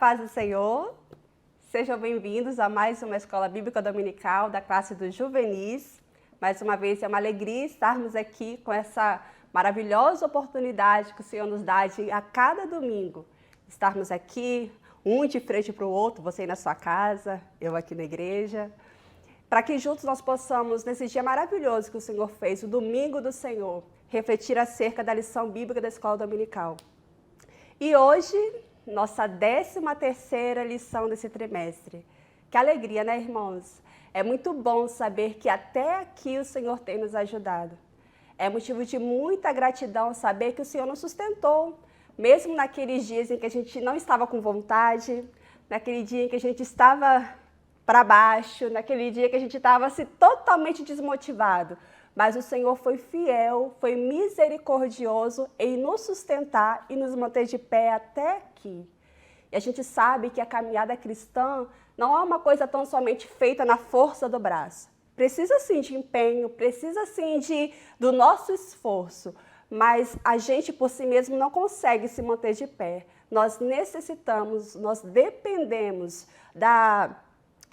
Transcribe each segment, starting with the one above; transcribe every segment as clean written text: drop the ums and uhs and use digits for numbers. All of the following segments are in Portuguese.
paz do Senhor, sejam bem-vindos a mais uma Escola Bíblica Dominical da classe dos juvenis. Mais uma vez é uma alegria estarmos aqui com essa maravilhosa oportunidade que o Senhor nos dá de a cada domingo estarmos aqui, um de frente para o outro, você aí na sua casa, eu aqui na igreja, para que juntos nós possamos, nesse dia maravilhoso que o Senhor fez, o Domingo do Senhor, refletir acerca da lição bíblica da Escola Dominical. E hoje, nossa 13ª lição desse trimestre. Que alegria, né, irmãos? É muito bom saber que até aqui o Senhor tem nos ajudado. É motivo de muita gratidão saber que o Senhor nos sustentou, mesmo naqueles dias em que a gente não estava com vontade, naquele dia em que a gente estava para baixo, naquele dia que a gente estava assim, totalmente desmotivado. Mas o Senhor foi fiel, foi misericordioso em nos sustentar e nos manter de pé até aqui. E a gente sabe que a caminhada cristã não é uma coisa tão somente feita na força do braço. Precisa sim de empenho, precisa sim do nosso esforço, mas a gente por si mesmo não consegue se manter de pé. Nós necessitamos, nós dependemos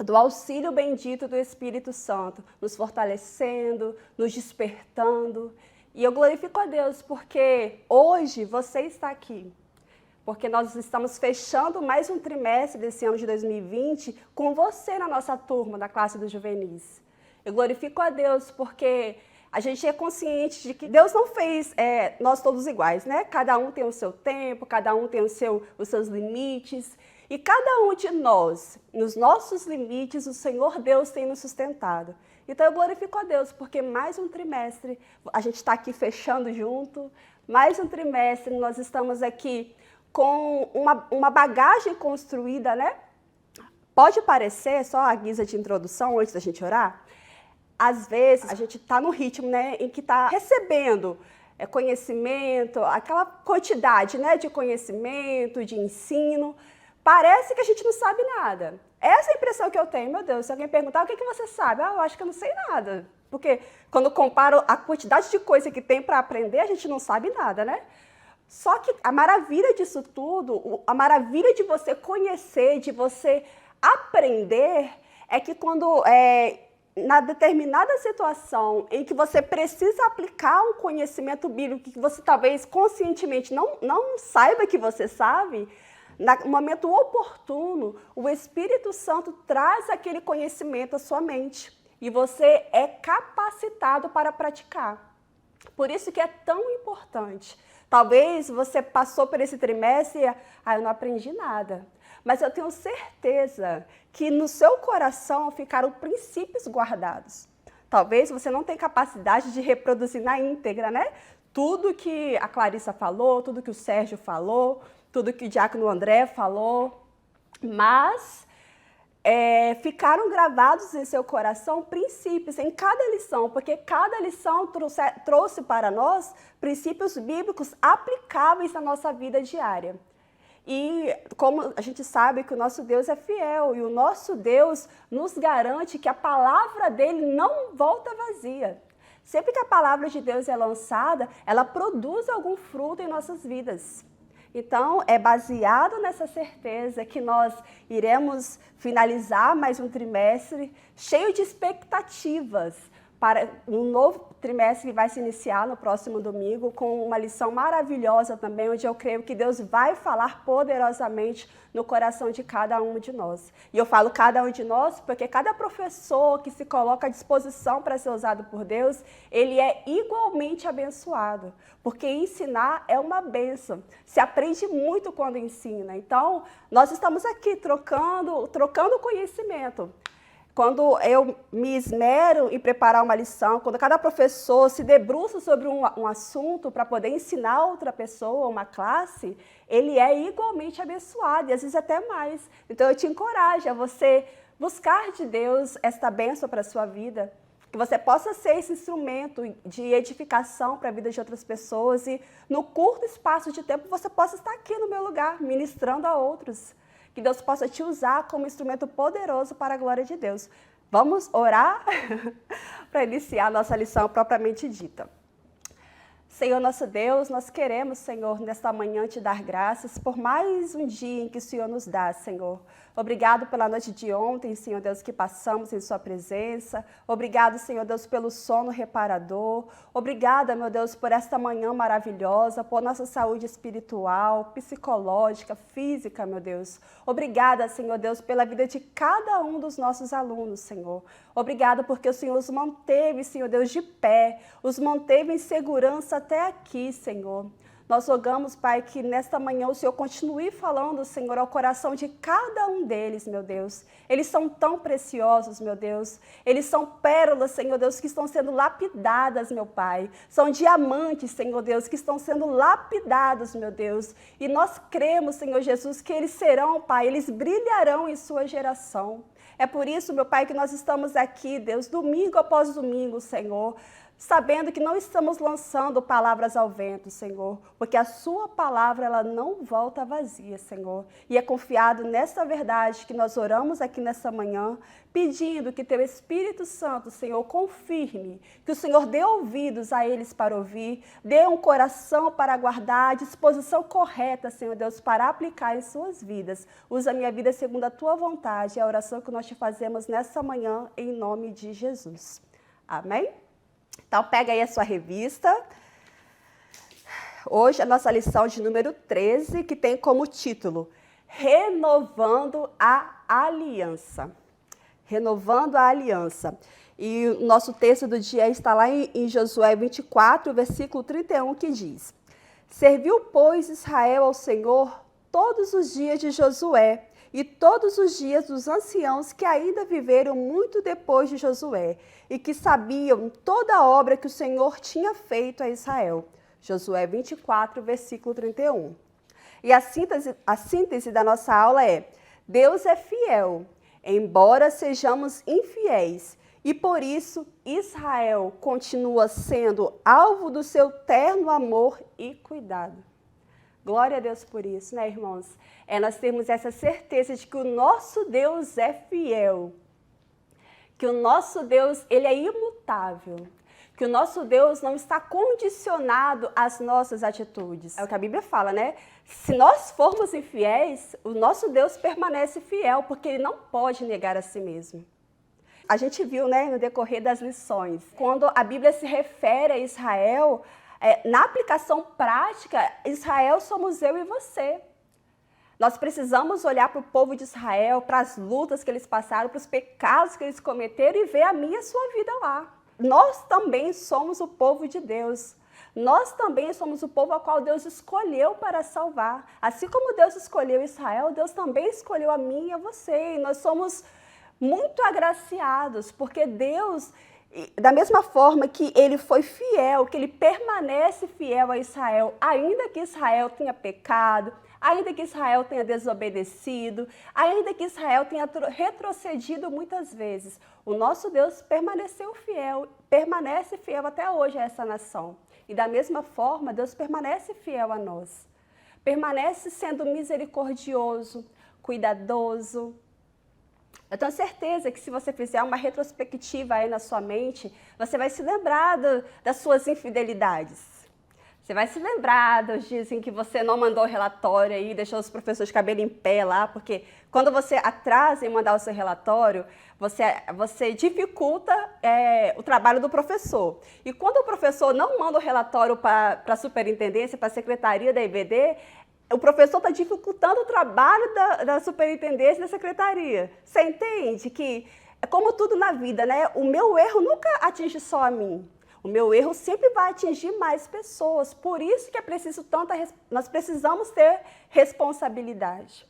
do auxílio bendito do Espírito Santo, nos fortalecendo, nos despertando. E eu glorifico a Deus porque hoje você está aqui, porque nós estamos fechando mais um trimestre desse ano de 2020 com você na nossa turma da classe dos juvenis. Eu glorifico a Deus porque a gente é consciente de que Deus não fez nós todos iguais, né? Cada um tem o seu tempo, cada um tem os seus limites. E cada um de nós, nos nossos limites, o Senhor Deus tem nos sustentado. Então eu glorifico a Deus, porque mais um trimestre, a gente está aqui fechando junto, mais um trimestre nós estamos aqui com uma bagagem construída, né? Pode parecer, só a guisa de introdução, antes da gente orar, às vezes a gente está no ritmo, né, em que está recebendo conhecimento, aquela quantidade, né, de conhecimento, de ensino. Parece que a gente não sabe nada. Essa é a impressão que eu tenho. Meu Deus, se alguém perguntar o que você sabe, eu acho que eu não sei nada. Porque quando comparo a quantidade de coisa que tem para aprender, a gente não sabe nada, né? Só que a maravilha disso tudo, a maravilha de você conhecer, de você aprender, é que quando, na determinada situação em que você precisa aplicar um conhecimento bíblico que você talvez conscientemente não saiba que você sabe, no momento oportuno, o Espírito Santo traz aquele conhecimento à sua mente e você é capacitado para praticar. Por isso que é tão importante. Talvez você passou por esse trimestre e eu não aprendi nada. Mas eu tenho certeza que no seu coração ficaram princípios guardados. Talvez você não tenha capacidade de reproduzir na íntegra, né? Tudo que a Clarissa falou, tudo que o Sérgio falou, tudo que o diácono André falou, mas ficaram gravados em seu coração princípios em cada lição, porque cada lição trouxe para nós princípios bíblicos aplicáveis na nossa vida diária. E como a gente sabe que o nosso Deus é fiel e o nosso Deus nos garante que a palavra dele não volta vazia. Sempre que a palavra de Deus é lançada, ela produz algum fruto em nossas vidas. Então, é baseado nessa certeza que nós iremos finalizar mais um trimestre cheio de expectativas para um novo trimestre que vai se iniciar no próximo domingo com uma lição maravilhosa também, onde eu creio que Deus vai falar poderosamente no coração de cada um de nós. E eu falo cada um de nós porque cada professor que se coloca à disposição para ser usado por Deus, ele é igualmente abençoado, porque ensinar é uma bênção. Se aprende muito quando ensina. Então, nós estamos aqui trocando conhecimento. Quando eu me esmero em preparar uma lição, quando cada professor se debruça sobre um assunto para poder ensinar outra pessoa, uma classe, ele é igualmente abençoado, e às vezes até mais. Então eu te encorajo a você buscar de Deus esta bênção para a sua vida, que você possa ser esse instrumento de edificação para a vida de outras pessoas e no curto espaço de tempo você possa estar aqui no meu lugar, ministrando a outros. Que Deus possa te usar como instrumento poderoso para a glória de Deus. Vamos orar para iniciar a nossa lição propriamente dita. Senhor nosso Deus, nós queremos, Senhor, nesta manhã te dar graças por mais um dia em que o Senhor nos dá, Senhor. Obrigado pela noite de ontem, Senhor Deus, que passamos em sua presença. Obrigado, Senhor Deus, pelo sono reparador. Obrigada, meu Deus, por esta manhã maravilhosa, por nossa saúde espiritual, psicológica, física, meu Deus. Obrigada, Senhor Deus, pela vida de cada um dos nossos alunos, Senhor. Obrigada porque o Senhor os manteve, Senhor Deus, de pé, os manteve em segurança até aqui, Senhor. Nós rogamos, Pai, que nesta manhã o Senhor continue falando, Senhor, ao coração de cada um deles, meu Deus. Eles são tão preciosos, meu Deus. Eles são pérolas, Senhor Deus, que estão sendo lapidadas, meu Pai. São diamantes, Senhor Deus, que estão sendo lapidados, meu Deus. E nós cremos, Senhor Jesus, que eles serão, Pai, eles brilharão em sua geração. É por isso, meu Pai, que nós estamos aqui, Deus, domingo após domingo, Senhor, sabendo que não estamos lançando palavras ao vento, Senhor, porque a sua palavra, ela não volta vazia, Senhor. E é confiado nessa verdade que nós oramos aqui nessa manhã, pedindo que teu Espírito Santo, Senhor, confirme, que o Senhor dê ouvidos a eles para ouvir, dê um coração para guardar, a disposição correta, Senhor Deus, para aplicar em suas vidas. Usa a minha vida segundo a tua vontade, é a oração que nós te fazemos nessa manhã, em nome de Jesus. Amém? Então, pega aí a sua revista. Hoje, a nossa lição de número 13, que tem como título Renovando a Aliança. Renovando a Aliança. E o nosso texto do dia está lá em Josué 24, versículo 31, que diz: Serviu, pois, Israel ao Senhor todos os dias de Josué, e todos os dias dos anciãos que ainda viveram muito depois de Josué, e que sabiam toda a obra que o Senhor tinha feito a Israel. Josué 24, versículo 31. E a síntese da nossa aula é: Deus é fiel, embora sejamos infiéis, e por isso Israel continua sendo alvo do seu terno amor e cuidado. Glória a Deus por isso, né, irmãos? Nós temos essa certeza de que o nosso Deus é fiel, que o nosso Deus, ele é imutável, que o nosso Deus não está condicionado às nossas atitudes. É o que a Bíblia fala, né? Se nós formos infiéis, o nosso Deus permanece fiel, porque ele não pode negar a si mesmo. A gente viu, né, no decorrer das lições, quando a Bíblia se refere a Israel, na aplicação prática, Israel somos eu e você. Nós precisamos olhar para o povo de Israel, para as lutas que eles passaram, para os pecados que eles cometeram e ver a minha e a sua vida lá. Nós também somos o povo de Deus. Nós também somos o povo ao qual Deus escolheu para salvar. Assim como Deus escolheu Israel, Deus também escolheu a mim e a você. E nós somos muito agraciados, porque Deus, da mesma forma que ele foi fiel, que ele permanece fiel a Israel, ainda que Israel tenha pecado, ainda que Israel tenha desobedecido, ainda que Israel tenha retrocedido muitas vezes, o nosso Deus permaneceu fiel, permanece fiel até hoje a essa nação. E da mesma forma, Deus permanece fiel a nós. Permanece sendo misericordioso, cuidadoso. Eu tenho certeza que se você fizer uma retrospectiva aí na sua mente, você vai se lembrar das suas infidelidades. Você vai se lembrar dos dias em que você não mandou o relatório e deixou os professores de cabelo em pé lá, porque quando você atrasa em mandar o seu relatório, você dificulta o trabalho do professor. E quando o professor não manda o relatório para a superintendência, para a secretaria da IBD, o professor está dificultando o trabalho da superintendência e da secretaria. Você entende que, é como tudo na vida, né? O meu erro nunca atinge só a mim. O meu erro sempre vai atingir mais pessoas. Por isso que é preciso nós precisamos ter responsabilidade.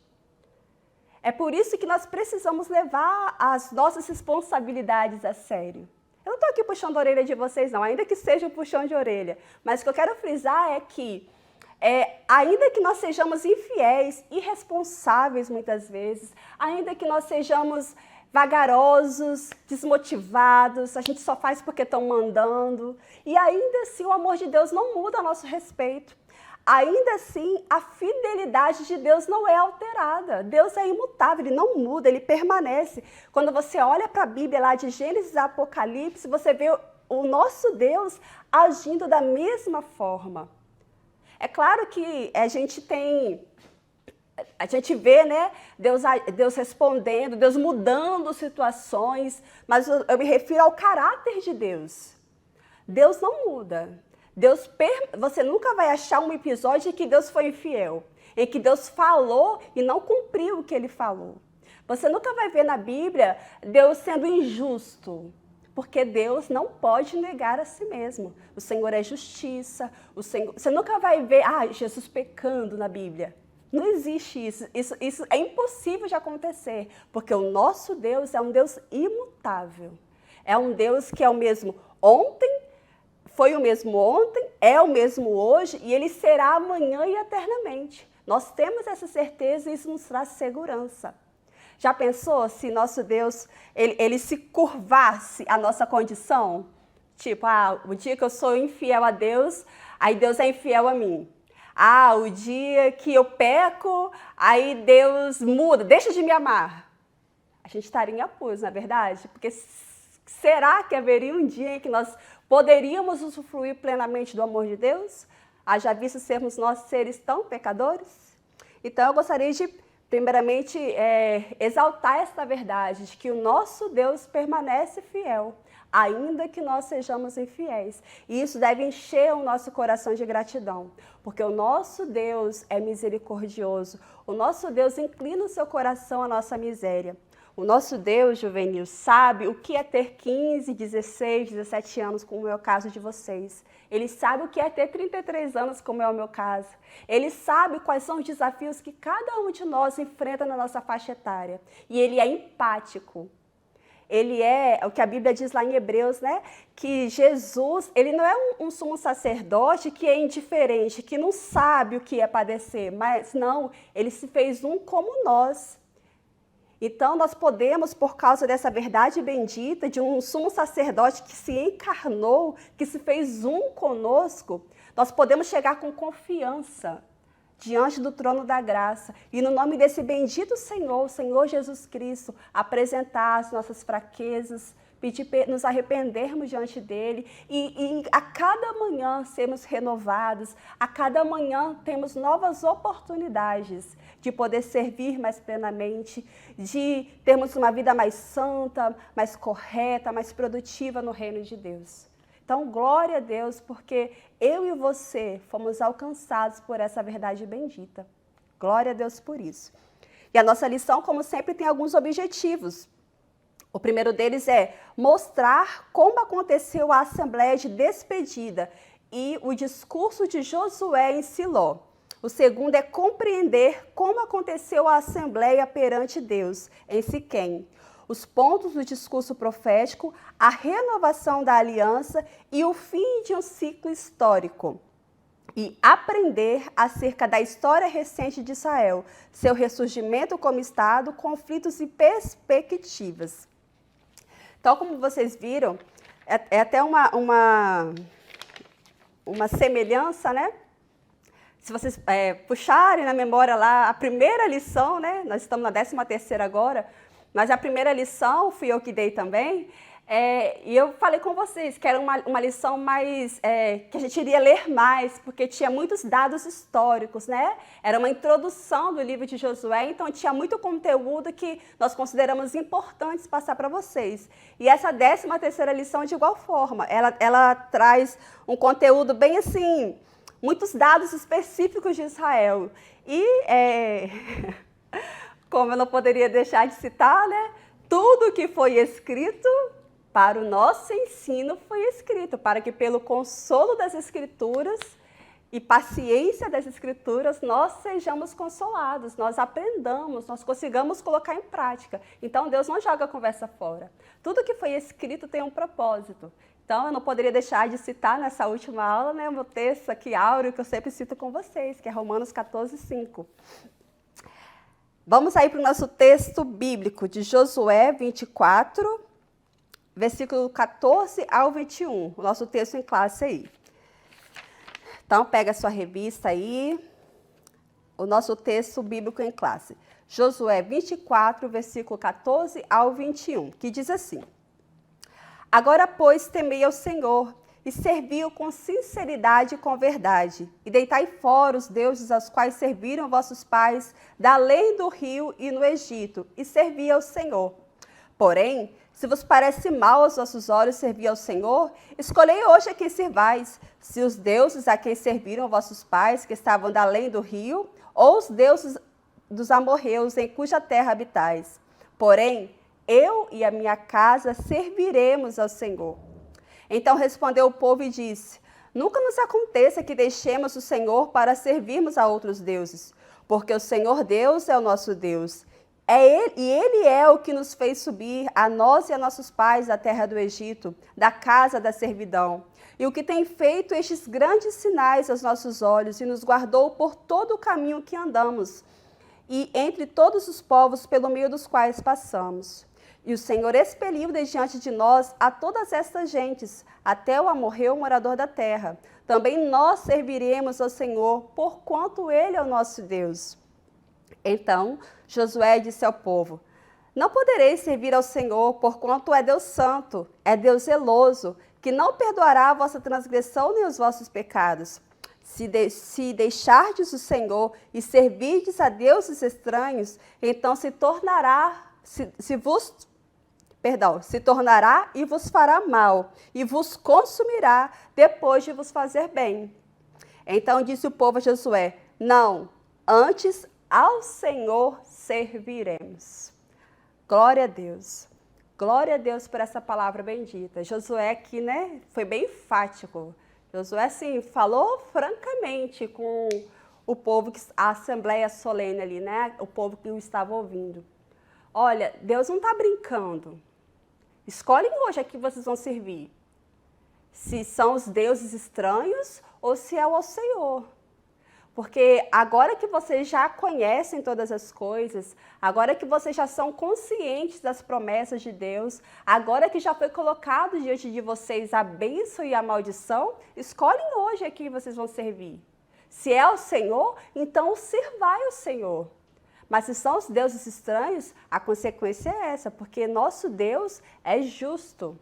É por isso que nós precisamos levar as nossas responsabilidades a sério. Eu não estou aqui puxando a orelha de vocês, não, ainda que seja um puxão de orelha. Mas o que eu quero frisar é que, ainda que nós sejamos infiéis, irresponsáveis muitas vezes, ainda que nós sejamos vagarosos, desmotivados, a gente só faz porque estão mandando, e ainda assim o amor de Deus não muda a nosso respeito. Ainda assim, a fidelidade de Deus não é alterada. Deus é imutável, ele não muda, ele permanece. Quando você olha para a Bíblia lá de Gênesis a Apocalipse, você vê o nosso Deus agindo da mesma forma. É claro que a gente vê, né, Deus respondendo, Deus mudando situações, mas eu me refiro ao caráter de Deus. Deus não muda. Você nunca vai achar um episódio em que Deus foi infiel, em que Deus falou e não cumpriu o que ele falou. Você nunca vai ver na Bíblia Deus sendo injusto, porque Deus não pode negar a si mesmo. O Senhor é justiça. Você nunca vai ver Jesus pecando na Bíblia. Não existe isso. Isso é impossível de acontecer, porque o nosso Deus é um Deus imutável. É um Deus que é o mesmo ontem, foi o mesmo ontem, é o mesmo hoje e ele será amanhã e eternamente. Nós temos essa certeza e isso nos traz segurança. Já pensou se nosso Deus ele se curvasse à nossa condição? Tipo, o dia que eu sou infiel a Deus, aí Deus é infiel a mim. O dia que eu peco, aí Deus muda, deixa de me amar. A gente estaria em apuros, não é verdade? Porque será que haveria um dia em que nós poderíamos usufruir plenamente do amor de Deus? Haja visto sermos nós seres tão pecadores? Então eu gostaria de, primeiramente, exaltar esta verdade, de que o nosso Deus permanece fiel, ainda que nós sejamos infiéis. E isso deve encher o nosso coração de gratidão, porque o nosso Deus é misericordioso, o nosso Deus inclina o seu coração à nossa miséria. O nosso Deus, juvenil, sabe o que é ter 15, 16, 17 anos, como é o caso de vocês. Ele sabe o que é ter 33 anos, como é o meu caso. Ele sabe quais são os desafios que cada um de nós enfrenta na nossa faixa etária. E ele é empático. Ele é o que a Bíblia diz lá em Hebreus, né? Que Jesus, ele não é um sumo sacerdote que é indiferente, que não sabe o que é padecer, mas não, ele se fez um como nós. Então, nós podemos, por causa dessa verdade bendita de um sumo sacerdote que se encarnou, que se fez um conosco, nós podemos chegar com confiança diante do trono da graça e, no nome desse bendito Senhor, o Senhor Jesus Cristo, apresentar as nossas fraquezas, pedir nos arrependermos diante dele e a cada manhã sermos renovados, a cada manhã temos novas oportunidades de poder servir mais plenamente, de termos uma vida mais santa, mais correta, mais produtiva no reino de Deus. Então, glória a Deus, porque eu e você fomos alcançados por essa verdade bendita. Glória a Deus por isso. E a nossa lição, como sempre, tem alguns objetivos. O primeiro deles é mostrar como aconteceu a assembleia de despedida e o discurso de Josué em Siló. O segundo é compreender como aconteceu a assembleia perante Deus em Siquém. Os pontos do discurso profético, a renovação da aliança e o fim de um ciclo histórico. E aprender acerca da história recente de Israel, seu ressurgimento como Estado, conflitos e perspectivas. Então, como vocês viram, é até uma semelhança, né? Se vocês puxarem na memória lá a primeira lição, né? Nós estamos na 13ª agora, mas a primeira lição fui eu que dei também, e eu falei com vocês que era uma lição mais, que a gente iria ler mais, porque tinha muitos dados históricos, né? Era uma introdução do livro de Josué, então tinha muito conteúdo que nós consideramos importantes passar para vocês. E essa 13ª lição, de igual forma, ela traz um conteúdo bem assim, muitos dados específicos de Israel. E, como eu não poderia deixar de citar, né? Tudo que foi escrito para o nosso ensino foi escrito, para que pelo consolo das Escrituras e paciência das Escrituras nós sejamos consolados, nós aprendamos, nós consigamos colocar em prática. Então Deus não joga a conversa fora. Tudo que foi escrito tem um propósito. Então eu não poderia deixar de citar nessa última aula, né, o meu texto aqui áureo que eu sempre cito com vocês, que é Romanos 14:5. Vamos aí para o nosso texto bíblico de Josué 24, versículo 14 ao 21, o nosso texto em classe aí. Então, pega a sua revista aí, o nosso texto bíblico em classe. Josué 24, versículo 14 ao 21, que diz assim: Agora, pois, temei ao Senhor e servi-o com sinceridade e com verdade. E deitai fora os deuses aos quais serviram vossos pais, da além do rio e no Egito, e servi ao Senhor. Porém, se vos parece mal aos vossos olhos servir ao Senhor, escolhei hoje a quem servais, se os deuses a quem serviram vossos pais, que estavam da além do rio, ou os deuses dos amorreus, em cuja terra habitais. Porém, eu e a minha casa serviremos ao Senhor. Então respondeu o povo e disse: Nunca nos aconteça que deixemos o Senhor para servirmos a outros deuses, porque o Senhor Deus é o nosso Deus. Ele é o que nos fez subir, a nós e a nossos pais, da terra do Egito, da casa da servidão. E o que tem feito estes grandes sinais aos nossos olhos e nos guardou por todo o caminho que andamos, e entre todos os povos pelo meio dos quais passamos. E o Senhor expeliu de diante de nós a todas estas gentes, até o amorreu morador da terra. Também nós serviremos ao Senhor, porquanto Ele é o nosso Deus. Então Josué disse ao povo: Não podereis servir ao Senhor, porquanto é Deus santo, é Deus zeloso, que não perdoará a vossa transgressão nem os vossos pecados. Se deixardes o Senhor e servirdes a deuses estranhos, então se tornará e vos fará mal, e vos consumirá depois de vos fazer bem. Então disse o povo a Josué: Não, antes ao Senhor serviremos. Glória a Deus. Glória a Deus por essa palavra bendita. Josué aqui, né, foi bem enfático. Josué, assim, falou francamente com o povo, a assembleia solene ali, né, o povo que o estava ouvindo. Olha, Deus não está brincando. Escolhem hoje a que vocês vão servir. Se são os deuses estranhos ou se é o Senhor. Porque agora que vocês já conhecem todas as coisas, agora que vocês já são conscientes das promessas de Deus, agora que já foi colocado diante de vocês a bênção e a maldição, escolhem hoje a quem vocês vão servir. Se é o Senhor, então sirvai ao Senhor. Mas se são os deuses estranhos, a consequência é essa, porque nosso Deus é justo.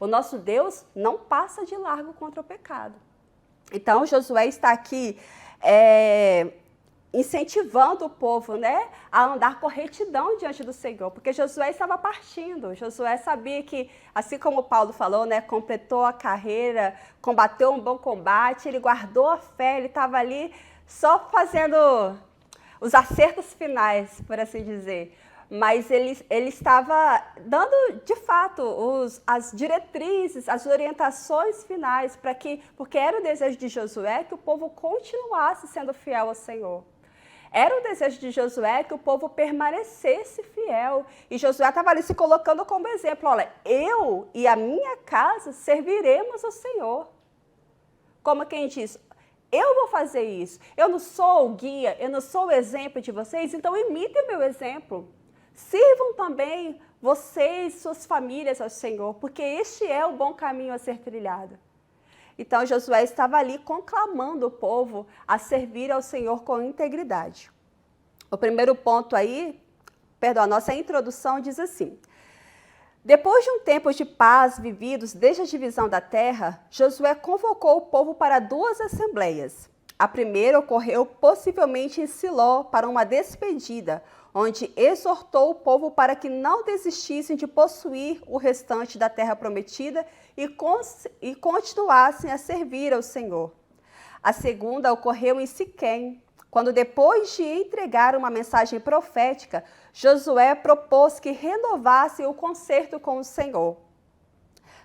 O nosso Deus não passa de largo contra o pecado. Então, Josué está aqui incentivando o povo, né, a andar com retidão diante do Senhor, porque Josué estava partindo. Josué sabia que, assim como Paulo falou, né, completou a carreira, combateu um bom combate, ele guardou a fé, ele estava ali só fazendo os acertos finais, por assim dizer. Mas ele estava dando, de fato, as diretrizes, as orientações finais, porque era o desejo de Josué que o povo continuasse sendo fiel ao Senhor. Era o desejo de Josué que o povo permanecesse fiel. E Josué estava ali se colocando como exemplo. Olha, eu e a minha casa serviremos ao Senhor. Como quem diz: eu vou fazer isso. Eu não sou o guia, eu não sou o exemplo de vocês, então imitem o meu exemplo. Sirvam também vocês, suas famílias ao Senhor, porque este é o bom caminho a ser trilhado. Então Josué estava ali conclamando o povo a servir ao Senhor com integridade. O primeiro ponto aí, a nossa introdução diz assim: depois de um tempo de paz vividos desde a divisão da terra, Josué convocou o povo para duas assembleias. A primeira ocorreu possivelmente em Siló para uma despedida, onde exortou o povo para que não desistissem de possuir o restante da terra prometida e continuassem a servir ao Senhor. A segunda ocorreu em Siquém, quando, depois de entregar uma mensagem profética, Josué propôs que renovassem o concerto com o Senhor.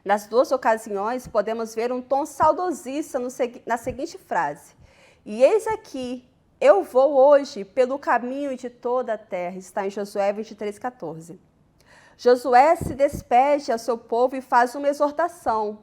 Nas duas ocasiões, podemos ver um tom saudosista na seguinte frase: E eis aqui, eu vou hoje pelo caminho de toda a terra. Está em Josué 23:14. Josué se despede ao seu povo e faz uma exortação.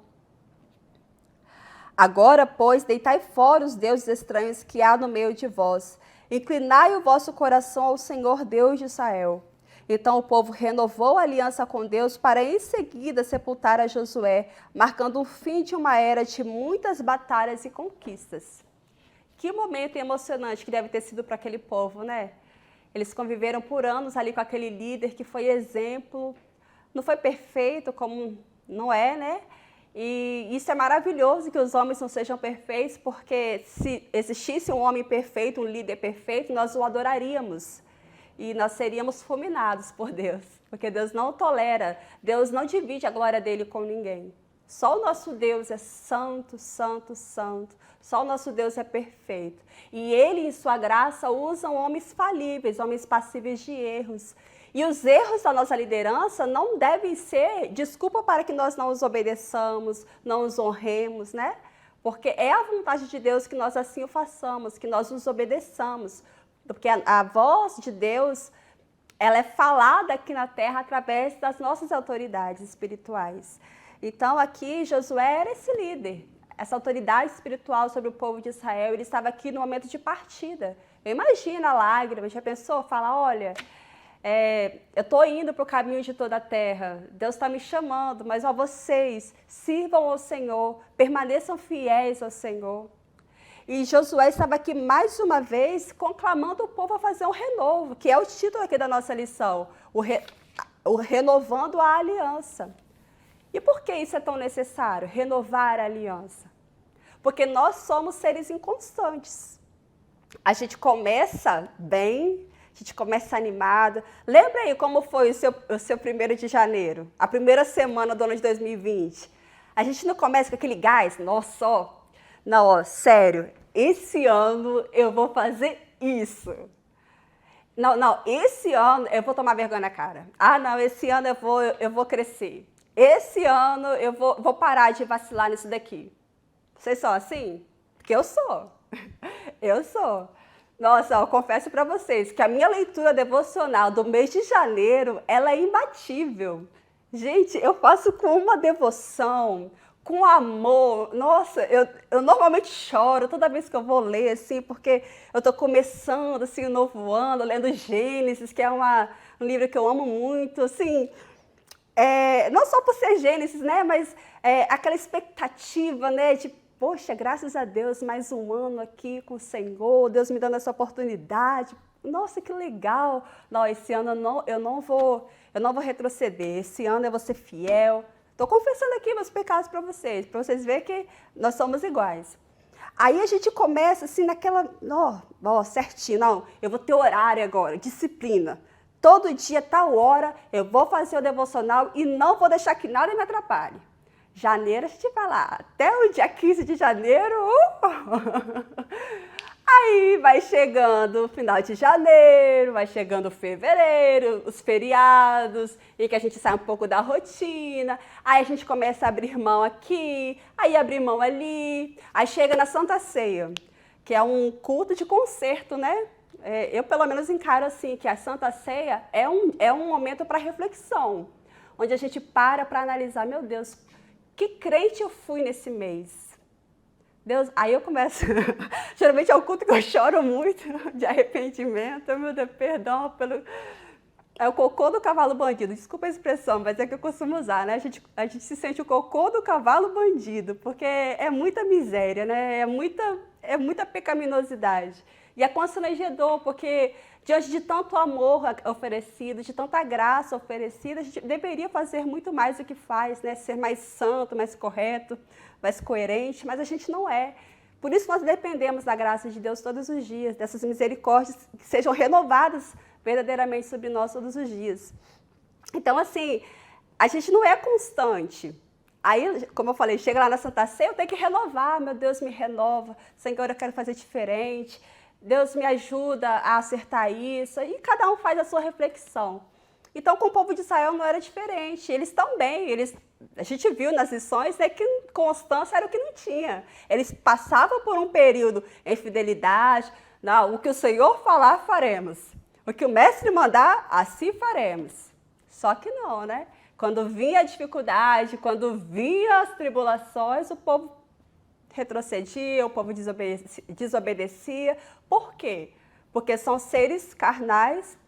Agora, pois, deitai fora os deuses estranhos que há no meio de vós. Inclinai o vosso coração ao Senhor Deus de Israel. Então o povo renovou a aliança com Deus para em seguida sepultar a Josué, marcando o fim de uma era de muitas batalhas e conquistas. Que momento emocionante que deve ter sido para aquele povo, né? Eles conviveram por anos ali com aquele líder que foi exemplo, não foi perfeito como não é, né? E isso é maravilhoso, que os homens não sejam perfeitos, porque se existisse um homem perfeito, um líder perfeito, nós o adoraríamos. E nós seríamos fulminados por Deus, porque Deus não tolera, Deus não divide a glória dele com ninguém. Só o nosso Deus é santo, santo, santo. Só o nosso Deus é perfeito. E ele, em sua graça, usa homens falíveis, homens passíveis de erros. E os erros da nossa liderança não devem ser desculpa para que nós não os obedeçamos, não os honremos, né? Porque é a vontade de Deus que nós assim o façamos, que nós os obedeçamos. Porque a voz de Deus, ela é falada aqui na terra através das nossas autoridades espirituais. Então, aqui, Josué era esse líder, essa autoridade espiritual sobre o povo de Israel. Ele estava aqui no momento de partida. Eu imagino a lágrima, já pensou? Fala, olha, eu estou indo para o caminho de toda a terra, Deus está me chamando, mas vocês sirvam ao Senhor, permaneçam fiéis ao Senhor. E Josué estava aqui mais uma vez conclamando o povo a fazer um renovo, que é o título aqui da nossa lição, o renovando a aliança. E por que isso é tão necessário, renovar a aliança? Porque nós somos seres inconstantes. A gente começa bem, a gente começa animado. Lembra aí como foi o seu 1º de janeiro, a primeira semana do ano de 2020? A gente não começa com aquele gás, nossa, ó, não, ó, sério, esse ano eu vou fazer isso. Não, esse ano eu vou tomar vergonha na cara. Ah, não, esse ano eu vou crescer. Esse ano eu vou parar de vacilar nisso daqui. Vocês são assim? Porque eu sou. Eu sou. Nossa, eu confesso para vocês que a minha leitura devocional do mês de janeiro, ela é imbatível. Gente, eu faço com uma devoção, com amor. Nossa, eu normalmente choro toda vez que eu vou ler, assim, porque eu estou começando, assim, o novo ano, lendo Gênesis, que é um livro que eu amo muito, assim. Não só por ser Gênesis, né, mas aquela expectativa, né, de, poxa, graças a Deus, mais um ano aqui com o Senhor, Deus me dando essa oportunidade. Nossa, que legal. Não, esse ano eu não vou retroceder, esse ano eu vou ser fiel. Estou confessando aqui meus pecados para vocês verem que nós somos iguais. Aí a gente começa assim naquela, certinho, não, eu vou ter horário agora, disciplina. Todo dia, tal hora, eu vou fazer o devocional e não vou deixar que nada me atrapalhe. Janeiro, a gente vai lá, até o dia 15 de janeiro. Aí vai chegando o final de janeiro, vai chegando fevereiro, os feriados, e que a gente sai um pouco da rotina. Aí a gente começa a abrir mão aqui, aí abrir mão ali. Aí chega na Santa Ceia, que é um culto de concerto, né? Eu, pelo menos, encaro assim, que a Santa Ceia é um momento para reflexão, onde a gente para analisar, meu Deus, que crente eu fui nesse mês? Deus, aí eu começo, geralmente é o culto que eu choro muito, de arrependimento, meu Deus, perdão pelo... É o cocô do cavalo bandido, desculpa a expressão, mas é que eu costumo usar, né? A gente se sente o cocô do cavalo bandido, porque é muita miséria, né? É muita pecaminosidade. E é constrangedor, porque diante de tanto amor oferecido, de tanta graça oferecida, a gente deveria fazer muito mais do que faz, né? Ser mais santo, mais correto, mais coerente, mas a gente não é. Por isso nós dependemos da graça de Deus todos os dias, dessas misericórdias que sejam renovadas verdadeiramente sobre nós todos os dias. Então, assim, a gente não é constante. Aí, como eu falei, chega lá na Santa Ceia, eu tenho que renovar, meu Deus me renova, Senhor, eu quero fazer diferente, Deus me ajuda a acertar isso, e cada um faz a sua reflexão. Então, com o povo de Israel não era diferente, eles também, a gente viu nas lições, né, que constância era o que não tinha. Eles passavam por um período em fidelidade, não, o que o Senhor falar, faremos. O que o mestre mandar, assim faremos. Só que não, né? Quando vinha a dificuldade, quando vinha as tribulações, o povo retrocedia, o povo desobedecia. Por quê? Porque são seres carnais,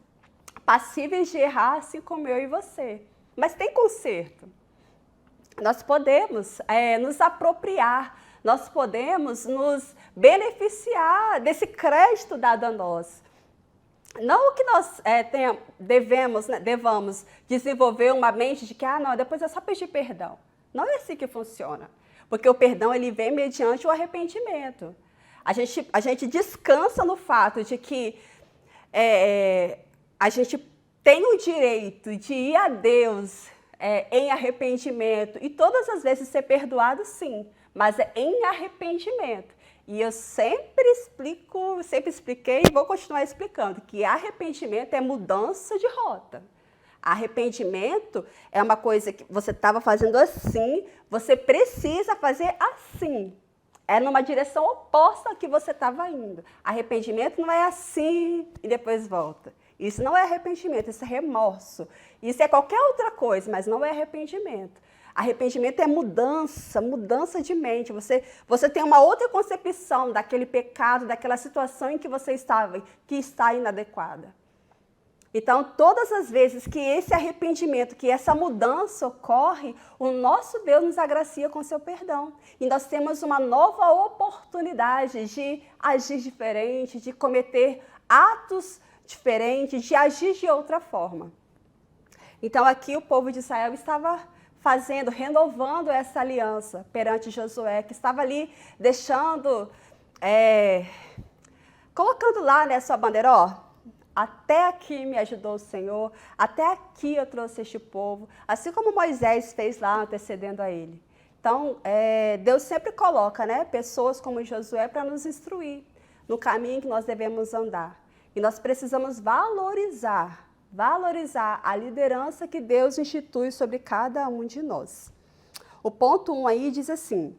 passíveis de errar, assim como eu e você. Mas tem conserto. Nós podemos nos apropriar, nós podemos nos beneficiar desse crédito dado a nós. Não que nós devamos desenvolver uma mente de que, não, depois é só pedir perdão. Não é assim que funciona. Porque o perdão, ele vem mediante o arrependimento. A gente descansa no fato de que a gente tem o direito de ir a Deus em arrependimento e todas as vezes ser perdoado, sim, mas é em arrependimento. E eu sempre expliquei e vou continuar explicando que arrependimento é mudança de rota. Arrependimento é uma coisa que você estava fazendo assim, você precisa fazer assim. É numa direção oposta ao que você estava indo. Arrependimento não é assim e depois volta. Isso não é arrependimento, isso é remorso. Isso é qualquer outra coisa, mas não é arrependimento. Arrependimento é mudança de mente. Você tem uma outra concepção daquele pecado, daquela situação em que você estava, que está inadequada. Então, todas as vezes que esse arrependimento, que essa mudança ocorre, o nosso Deus nos agracia com seu perdão. E nós temos uma nova oportunidade de agir diferente, de cometer atos diferentes, de agir de outra forma. Então, aqui o povo de Israel estava renovando essa aliança perante Josué, que estava ali deixando, colocando lá, né, sua bandeira, ó. Até aqui me ajudou o Senhor, até aqui eu trouxe este povo, assim como Moisés fez lá antecedendo a ele. Então, Deus sempre coloca, né, pessoas como Josué para nos instruir no caminho que nós devemos andar. E nós precisamos valorizar a liderança que Deus institui sobre cada um de nós. O ponto 1 aí diz assim: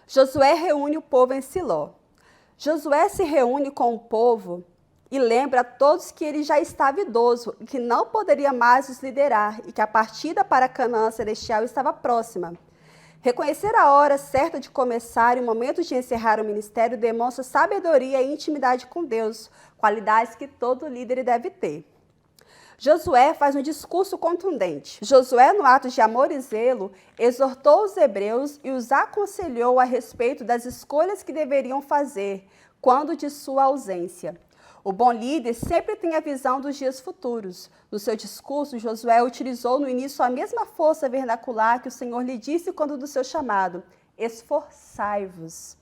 Josué reúne o povo em Siló. Josué se reúne com o povo e lembra a todos que ele já estava idoso e que não poderia mais os liderar e que a partida para Canaã celestial estava próxima. Reconhecer a hora certa de começar e o momento de encerrar o ministério demonstra sabedoria e intimidade com Deus, qualidades que todo líder deve ter. Josué faz um discurso contundente. Josué, no ato de amor e zelo, exortou os hebreus e os aconselhou a respeito das escolhas que deveriam fazer quando de sua ausência. O bom líder sempre tem a visão dos dias futuros. No seu discurso, Josué utilizou no início a mesma força vernacular que o Senhor lhe disse quando do seu chamado: esforçai-vos.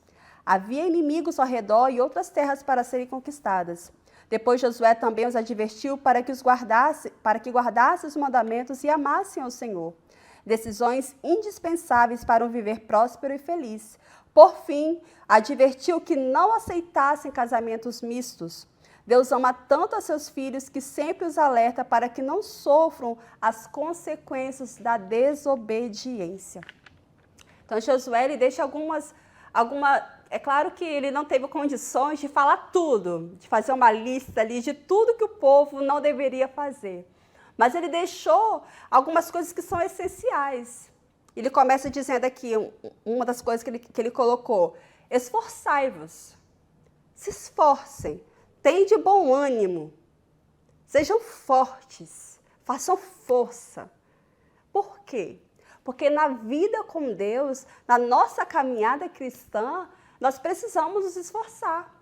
Havia inimigos ao redor e outras terras para serem conquistadas. Depois Josué também os advertiu para que guardassem os mandamentos e amassem ao Senhor. Decisões indispensáveis para um viver próspero e feliz. Por fim, advertiu que não aceitassem casamentos mistos. Deus ama tanto a seus filhos que sempre os alerta para que não sofram as consequências da desobediência. Então, Josué ele deixa é claro que ele não teve condições de falar tudo, de fazer uma lista ali de tudo que o povo não deveria fazer. Mas ele deixou algumas coisas que são essenciais. Ele começa dizendo aqui, uma das coisas que ele colocou: esforçai-vos, se esforcem. Tenham de bom ânimo, sejam fortes, façam força. Por quê? Porque na vida com Deus, na nossa caminhada cristã, nós precisamos nos esforçar.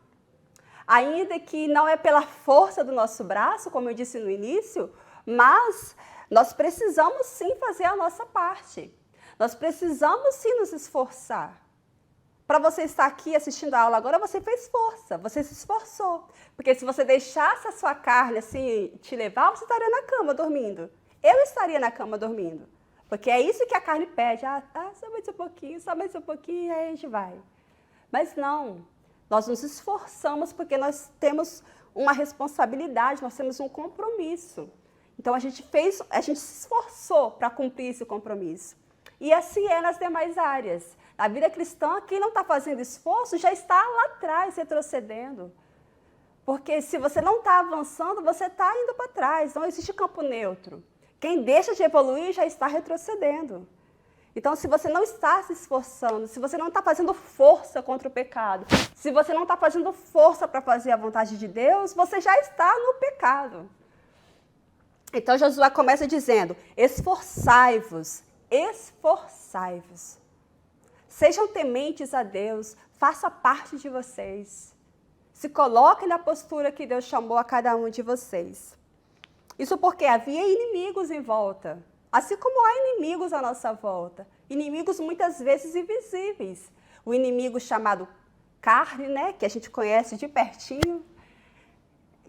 Ainda que não é pela força do nosso braço, como eu disse no início, mas nós precisamos sim fazer a nossa parte. Nós precisamos sim nos esforçar. Para você estar aqui assistindo a aula agora, você fez força, você se esforçou. Porque se você deixasse a sua carne assim te levar, você estaria na cama dormindo. Eu estaria na cama dormindo. Porque é isso que a carne pede. Só mais um pouquinho, aí a gente vai. Mas não, nós nos esforçamos porque nós temos uma responsabilidade, nós temos um compromisso. Então a gente se esforçou para cumprir esse compromisso. E assim é nas demais áreas. Na vida cristã, quem não está fazendo esforço já está lá atrás, retrocedendo. Porque se você não está avançando, você está indo para trás, não existe campo neutro. Quem deixa de evoluir já está retrocedendo. Então, se você não está se esforçando, se você não está fazendo força contra o pecado, se você não está fazendo força para fazer a vontade de Deus, você já está no pecado. Então, Josué começa dizendo: esforçai-vos, esforçai-vos. Sejam tementes a Deus, faça parte de vocês. Se coloquem na postura que Deus chamou a cada um de vocês. Isso porque havia inimigos em volta. Assim como há inimigos à nossa volta, inimigos muitas vezes invisíveis. O inimigo chamado carne, né, que a gente conhece de pertinho,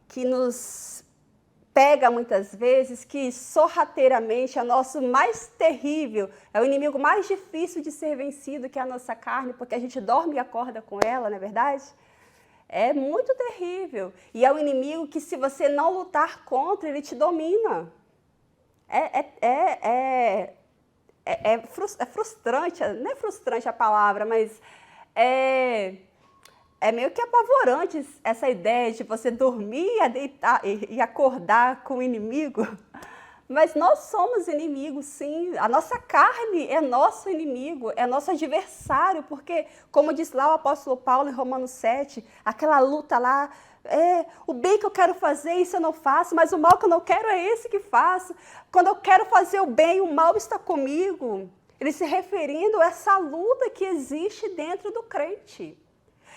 que nos pega muitas vezes, que sorrateiramente é o nosso mais terrível, é o inimigo mais difícil de ser vencido, que é a nossa carne, porque a gente dorme e acorda com ela, não é verdade? É muito terrível. E é um inimigo que, se você não lutar contra, ele te domina. É frustrante, não é frustrante a palavra, mas é meio que apavorante essa ideia de você dormir e acordar com o inimigo. Mas nós somos inimigos, sim. A nossa carne é nosso inimigo, é nosso adversário, porque, como diz lá o apóstolo Paulo em Romanos 7, aquela luta lá, o bem que eu quero fazer, isso eu não faço, mas o mal que eu não quero é esse que faço. Quando eu quero fazer o bem, o mal está comigo. Ele se referindo a essa luta que existe dentro do crente.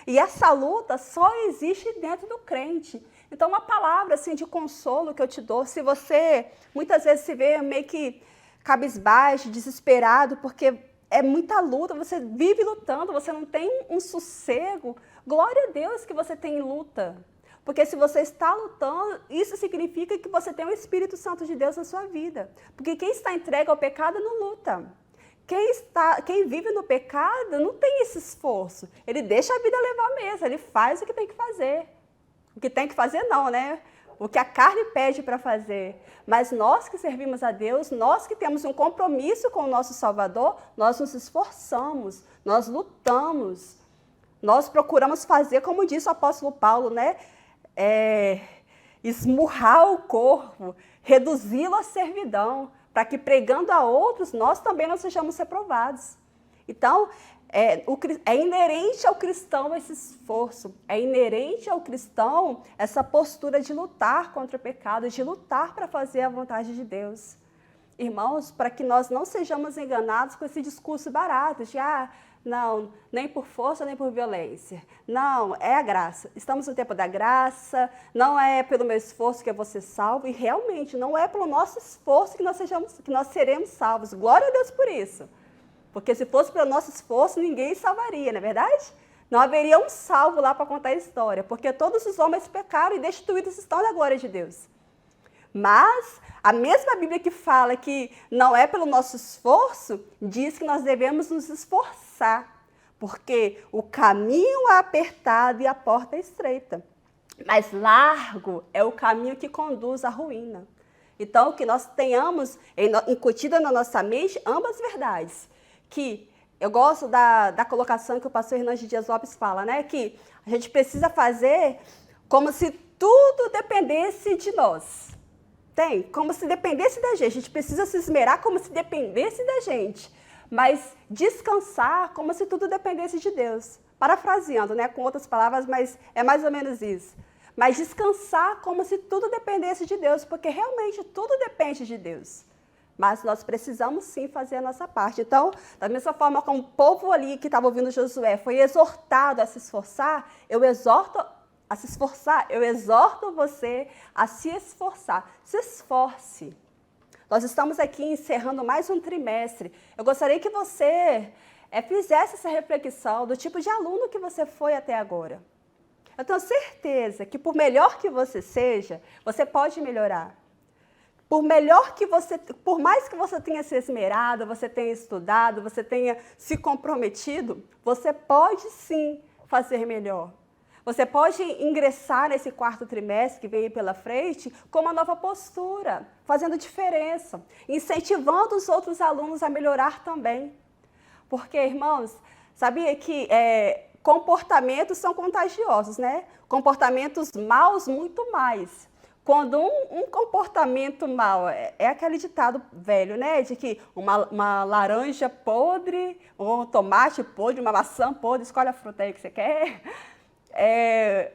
E essa luta só existe dentro do crente. Então, uma palavra assim, de consolo que eu te dou, se você muitas vezes se vê meio que cabisbaixo, desesperado, porque é muita luta, você vive lutando, você não tem um sossego, glória a Deus que você tem luta. Porque se você está lutando, isso significa que você tem o Espírito Santo de Deus na sua vida. Porque quem está entregue ao pecado não luta. Quem vive no pecado não tem esse esforço. Ele deixa a vida levar mesmo, ele faz o que tem que fazer. O que tem que fazer não, né? O que a carne pede para fazer. Mas nós que servimos a Deus, nós que temos um compromisso com o nosso Salvador, nós nos esforçamos, nós lutamos. Nós procuramos fazer, como disse o apóstolo Paulo, né? Esmurrar o corpo, reduzi-lo à servidão, para que pregando a outros, nós também não sejamos reprovados. Então, é inerente ao cristão esse esforço, é inerente ao cristão essa postura de lutar contra o pecado, de lutar para fazer a vontade de Deus. Irmãos, para que nós não sejamos enganados com esse discurso barato de, não, nem por força, nem por violência. Não, é a graça. Estamos no tempo da graça, não é pelo meu esforço que eu vou ser salvo, e realmente não é pelo nosso esforço que nós seremos salvos. Glória a Deus por isso. Porque se fosse pelo nosso esforço, ninguém salvaria, não é verdade? Não haveria um salvo lá para contar a história, porque todos os homens pecaram e destituídos estão da glória de Deus. Mas a mesma Bíblia que fala que não é pelo nosso esforço, diz que nós devemos nos esforçar, porque o caminho é apertado e a porta é estreita, mas largo é o caminho que conduz à ruína. Então, que nós tenhamos incutida na nossa mente ambas verdades, que eu gosto da colocação que o pastor Hernandes Dias Lopes fala, né? Que a gente precisa fazer como se tudo dependesse de nós. Como se dependesse da gente. A gente precisa se esmerar como se dependesse da gente. Mas descansar como se tudo dependesse de Deus. Parafraseando, né? Com outras palavras, mas é mais ou menos isso. Mas descansar como se tudo dependesse de Deus, porque realmente tudo depende de Deus. Mas nós precisamos sim fazer a nossa parte. Então, da mesma forma como o povo ali que estava ouvindo Josué foi exortado a se esforçar, eu exorto você a se esforçar. Se esforce. Nós estamos aqui encerrando mais um trimestre. Eu gostaria que você fizesse essa reflexão do tipo de aluno que você foi até agora. Eu tenho certeza que por melhor que você seja, você pode melhorar. Por mais que você tenha se esmerado, você tenha estudado, você tenha se comprometido, você pode sim fazer melhor. Você pode ingressar nesse quarto trimestre que vem pela frente com uma nova postura, fazendo diferença, incentivando os outros alunos a melhorar também. Porque, irmãos, sabia que comportamentos são contagiosos, né? Comportamentos maus, muito mais. Quando um comportamento mau, é aquele ditado velho, né? De que uma laranja podre, um tomate podre, uma maçã podre, escolhe a fruta aí que você quer,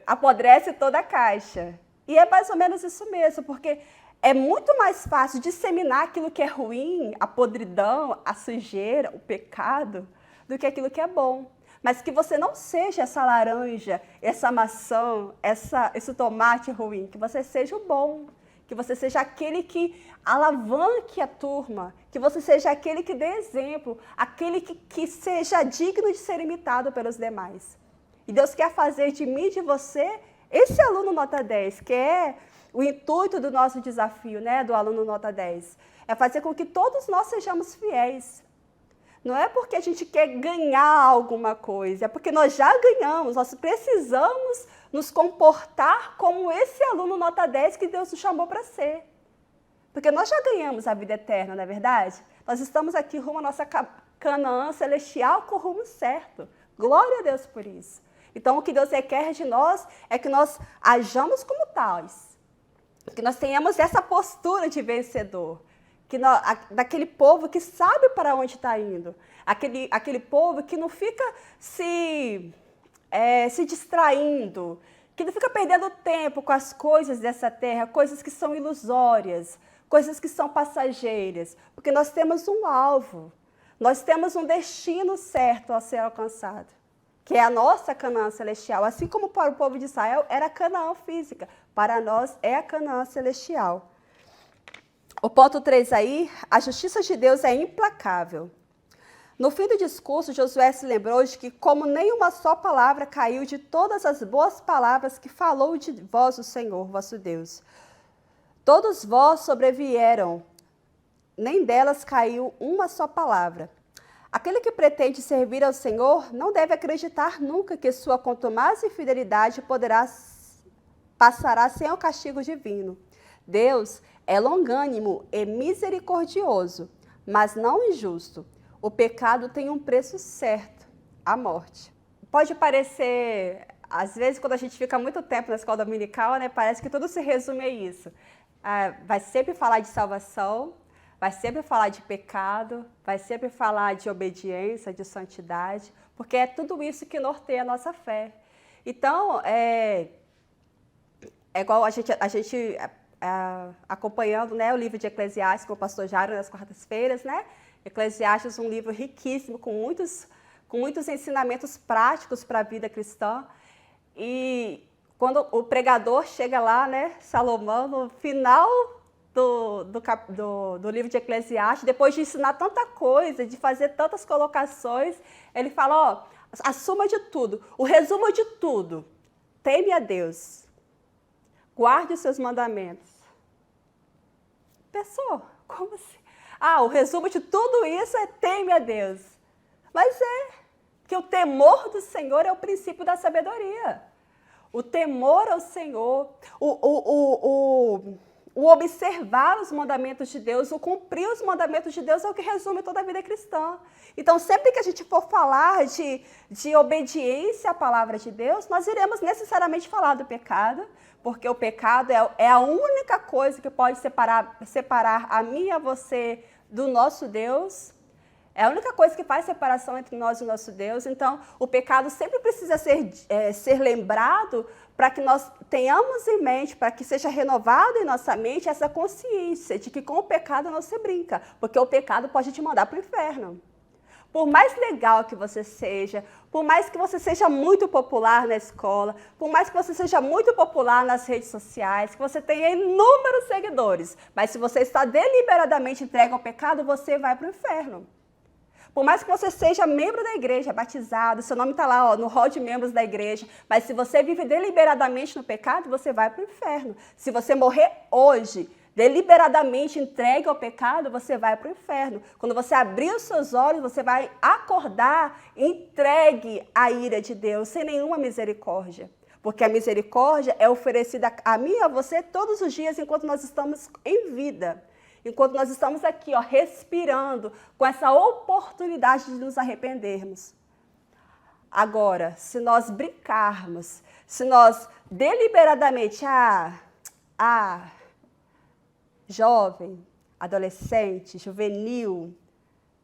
apodrece toda a caixa. E é mais ou menos isso mesmo, porque é muito mais fácil disseminar aquilo que é ruim, a podridão, a sujeira, o pecado, do que aquilo que é bom. Mas que você não seja essa laranja, essa maçã, esse tomate ruim, que você seja o bom, que você seja aquele que alavanque a turma, que você seja aquele que dê exemplo, aquele que seja digno de ser imitado pelos demais. E Deus quer fazer de mim e de você esse aluno nota 10, que é o intuito do nosso desafio, né, do aluno nota 10. É fazer com que todos nós sejamos fiéis. Não é porque a gente quer ganhar alguma coisa, é porque nós já ganhamos, nós precisamos nos comportar como esse aluno nota 10 que Deus nos chamou para ser. Porque nós já ganhamos a vida eterna, não é verdade? Nós estamos aqui rumo à nossa Canaã celestial com o rumo certo. Glória a Deus por isso. Então, o que Deus requer de nós é que nós hajamos como tais, que nós tenhamos essa postura de vencedor, daquele povo que sabe para onde está indo, aquele povo que não fica se distraindo, que não fica perdendo tempo com as coisas dessa terra, coisas que são ilusórias, coisas que são passageiras, porque nós temos um alvo, nós temos um destino certo a ser alcançado, que é a nossa Canaã celestial, assim como para o povo de Israel era a Canaã física, para nós é a Canaã celestial. O ponto 3 aí, a justiça de Deus é implacável. No fim do discurso, Josué se lembrou de que, como nenhuma só palavra caiu de todas as boas palavras que falou de vós o Senhor, vosso Deus. Todos vós sobrevieram, nem delas caiu uma só palavra. Aquele que pretende servir ao Senhor não deve acreditar nunca que sua contumaz infidelidade passará sem o castigo divino. Deus é longânimo e misericordioso, mas não injusto. O pecado tem um preço certo, a morte. Pode parecer, às vezes, quando a gente fica muito tempo na escola dominical, né, parece que tudo se resume a isso. Vai sempre falar de salvação, vai sempre falar de pecado, vai sempre falar de obediência, de santidade, porque é tudo isso que norteia a nossa fé. Então, é igual a gente acompanhando, né, o livro de Eclesiastes com o pastor Jairo nas quartas-feiras, né? Eclesiastes é um livro riquíssimo, com muitos ensinamentos práticos para a vida cristã. E quando o pregador chega lá, né, Salomão, no final do livro de Eclesiastes, depois de ensinar tanta coisa, de fazer tantas colocações, ele fala, a suma de tudo, o resumo de tudo, teme a Deus, guarde os seus mandamentos. Pessoal, como assim? O resumo de tudo isso é teme a Deus. Mas que o temor do Senhor é o princípio da sabedoria. O temor ao Senhor, o observar os mandamentos de Deus, o cumprir os mandamentos de Deus é o que resume toda a vida cristã. Então, sempre que a gente for falar de obediência à palavra de Deus, nós iremos necessariamente falar do pecado, porque o pecado é a única coisa que pode separar a mim e a você do nosso Deus. É a única coisa que faz separação entre nós e o nosso Deus. Então, o pecado sempre precisa ser lembrado para que nós tenhamos em mente, para que seja renovado em nossa mente essa consciência de que com o pecado não se brinca, porque o pecado pode te mandar para o inferno. Por mais legal que você seja, por mais que você seja muito popular na escola, por mais que você seja muito popular nas redes sociais, que você tenha inúmeros seguidores, mas se você está deliberadamente entregue ao pecado, você vai para o inferno. Por mais que você seja membro da igreja, batizado, seu nome está lá no hall de membros da igreja, mas se você vive deliberadamente no pecado, você vai para o inferno. Se você morrer hoje, deliberadamente entregue ao pecado, você vai para o inferno. Quando você abrir os seus olhos, você vai acordar entregue à ira de Deus, sem nenhuma misericórdia. Porque a misericórdia é oferecida a mim e a você todos os dias enquanto nós estamos em vida. Enquanto nós estamos aqui, respirando, com essa oportunidade de nos arrependermos. Agora, se nós brincarmos, se nós deliberadamente, jovem, adolescente, juvenil,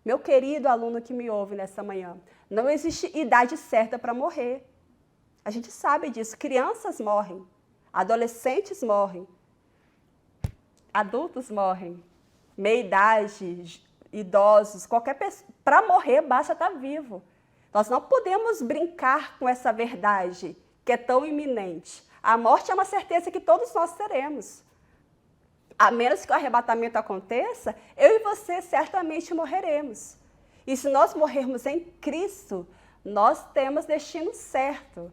meu querido aluno que me ouve nessa manhã, não existe idade certa para morrer. A gente sabe disso. Crianças morrem, adolescentes morrem, adultos morrem, meia-idade, idosos, qualquer pessoa. Para morrer, basta estar vivo. Nós não podemos brincar com essa verdade que é tão iminente. A morte é uma certeza que todos nós teremos. a menos que o arrebatamento aconteça, eu e você certamente morreremos. E se nós morrermos em Cristo, nós temos destino certo.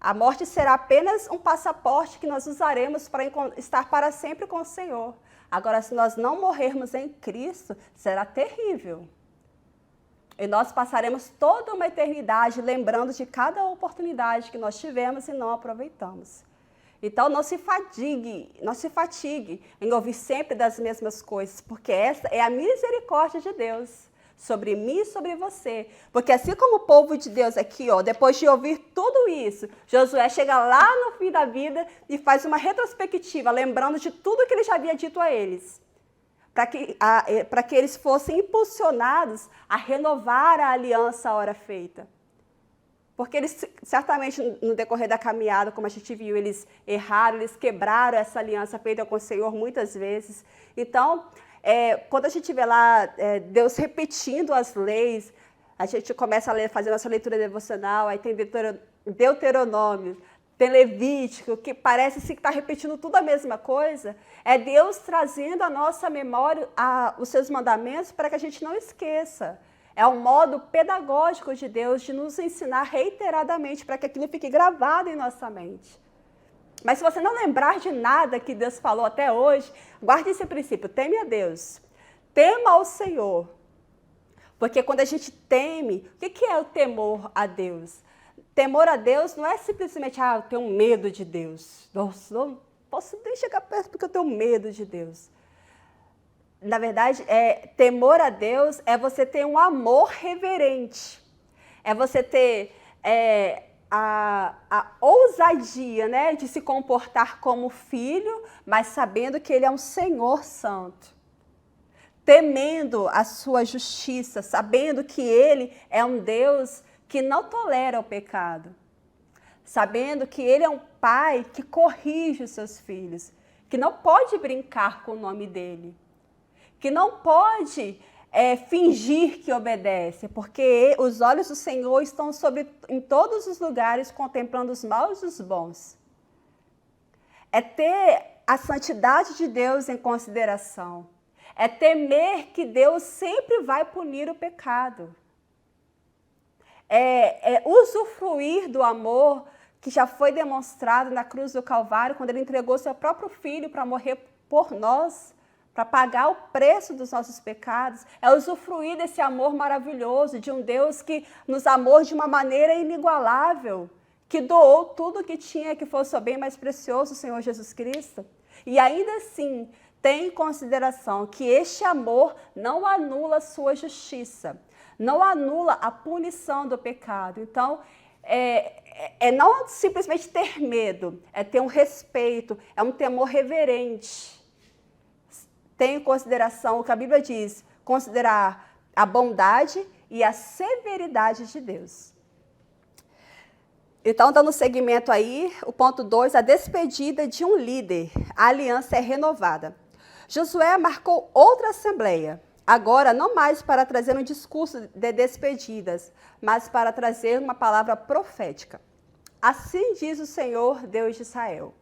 A morte será apenas um passaporte que nós usaremos para estar para sempre com o Senhor. Agora, se nós não morrermos em Cristo, será terrível. E nós passaremos toda uma eternidade lembrando de cada oportunidade que nós tivemos e não aproveitamos. Então, não se fatigue em ouvir sempre das mesmas coisas, porque essa é a misericórdia de Deus sobre mim e sobre você. Porque assim como o povo de Deus aqui, depois de ouvir tudo isso, Josué chega lá no fim da vida e faz uma retrospectiva, lembrando de tudo que ele já havia dito a eles, para que eles fossem impulsionados a renovar a aliança à hora feita. Porque eles, certamente, no decorrer da caminhada, como a gente viu, eles erraram, eles quebraram essa aliança feita com o Senhor muitas vezes. Então, quando a gente vê lá Deus repetindo as leis, a gente começa a ler, fazendo essa leitura devocional, aí tem Deuteronômio, tem Levítico, que parece que está repetindo tudo a mesma coisa. É Deus trazendo à nossa memória os seus mandamentos para que a gente não esqueça. É um modo pedagógico de Deus de nos ensinar reiteradamente para que aquilo fique gravado em nossa mente. Mas se você não lembrar de nada que Deus falou até hoje, guarde esse princípio, teme a Deus, tema ao Senhor. Porque quando a gente teme, o que é o temor a Deus? Temor a Deus não é simplesmente, eu tenho medo de Deus. Nossa, não posso nem chegar perto porque eu tenho medo de Deus. Na verdade, temor a Deus é você ter um amor reverente. É você ter a ousadia, né, de se comportar como filho, mas sabendo que Ele é um Senhor santo. Temendo a sua justiça, sabendo que Ele é um Deus que não tolera o pecado. Sabendo que Ele é um pai que corrige os seus filhos, que não pode brincar com o nome dEle, que não pode fingir que obedece, porque os olhos do Senhor estão em todos os lugares, contemplando os maus e os bons. É ter a santidade de Deus em consideração. É temer que Deus sempre vai punir o pecado. É usufruir do amor que já foi demonstrado na cruz do Calvário, quando Ele entregou seu próprio Filho para morrer por nós, para pagar o preço dos nossos pecados. É usufruir desse amor maravilhoso de um Deus que nos amou de uma maneira inigualável, que doou tudo o que tinha, que fosse o bem mais precioso, o Senhor Jesus Cristo. E ainda assim, tem em consideração que este amor não anula a sua justiça, não anula a punição do pecado. Então, não simplesmente ter medo, é ter um respeito, é um temor reverente. Tem em consideração o que a Bíblia diz, considerar a bondade e a severidade de Deus. Então, dando seguimento aí, o ponto 2, a despedida de um líder. A aliança é renovada. Josué marcou outra assembleia, agora não mais para trazer um discurso de despedidas, mas para trazer uma palavra profética. Assim diz o Senhor, Deus de Israel.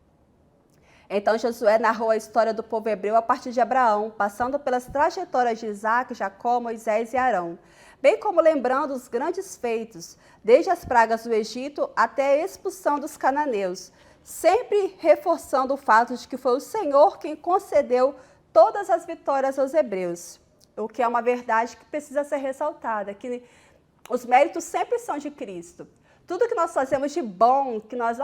Então Josué narrou a história do povo hebreu a partir de Abraão, passando pelas trajetórias de Isaac, Jacó, Moisés e Arão, bem como lembrando os grandes feitos, desde as pragas do Egito até a expulsão dos cananeus, sempre reforçando o fato de que foi o Senhor quem concedeu todas as vitórias aos hebreus, o que é uma verdade que precisa ser ressaltada, que os méritos sempre são de Cristo. Tudo que nós fazemos de bom, que nós,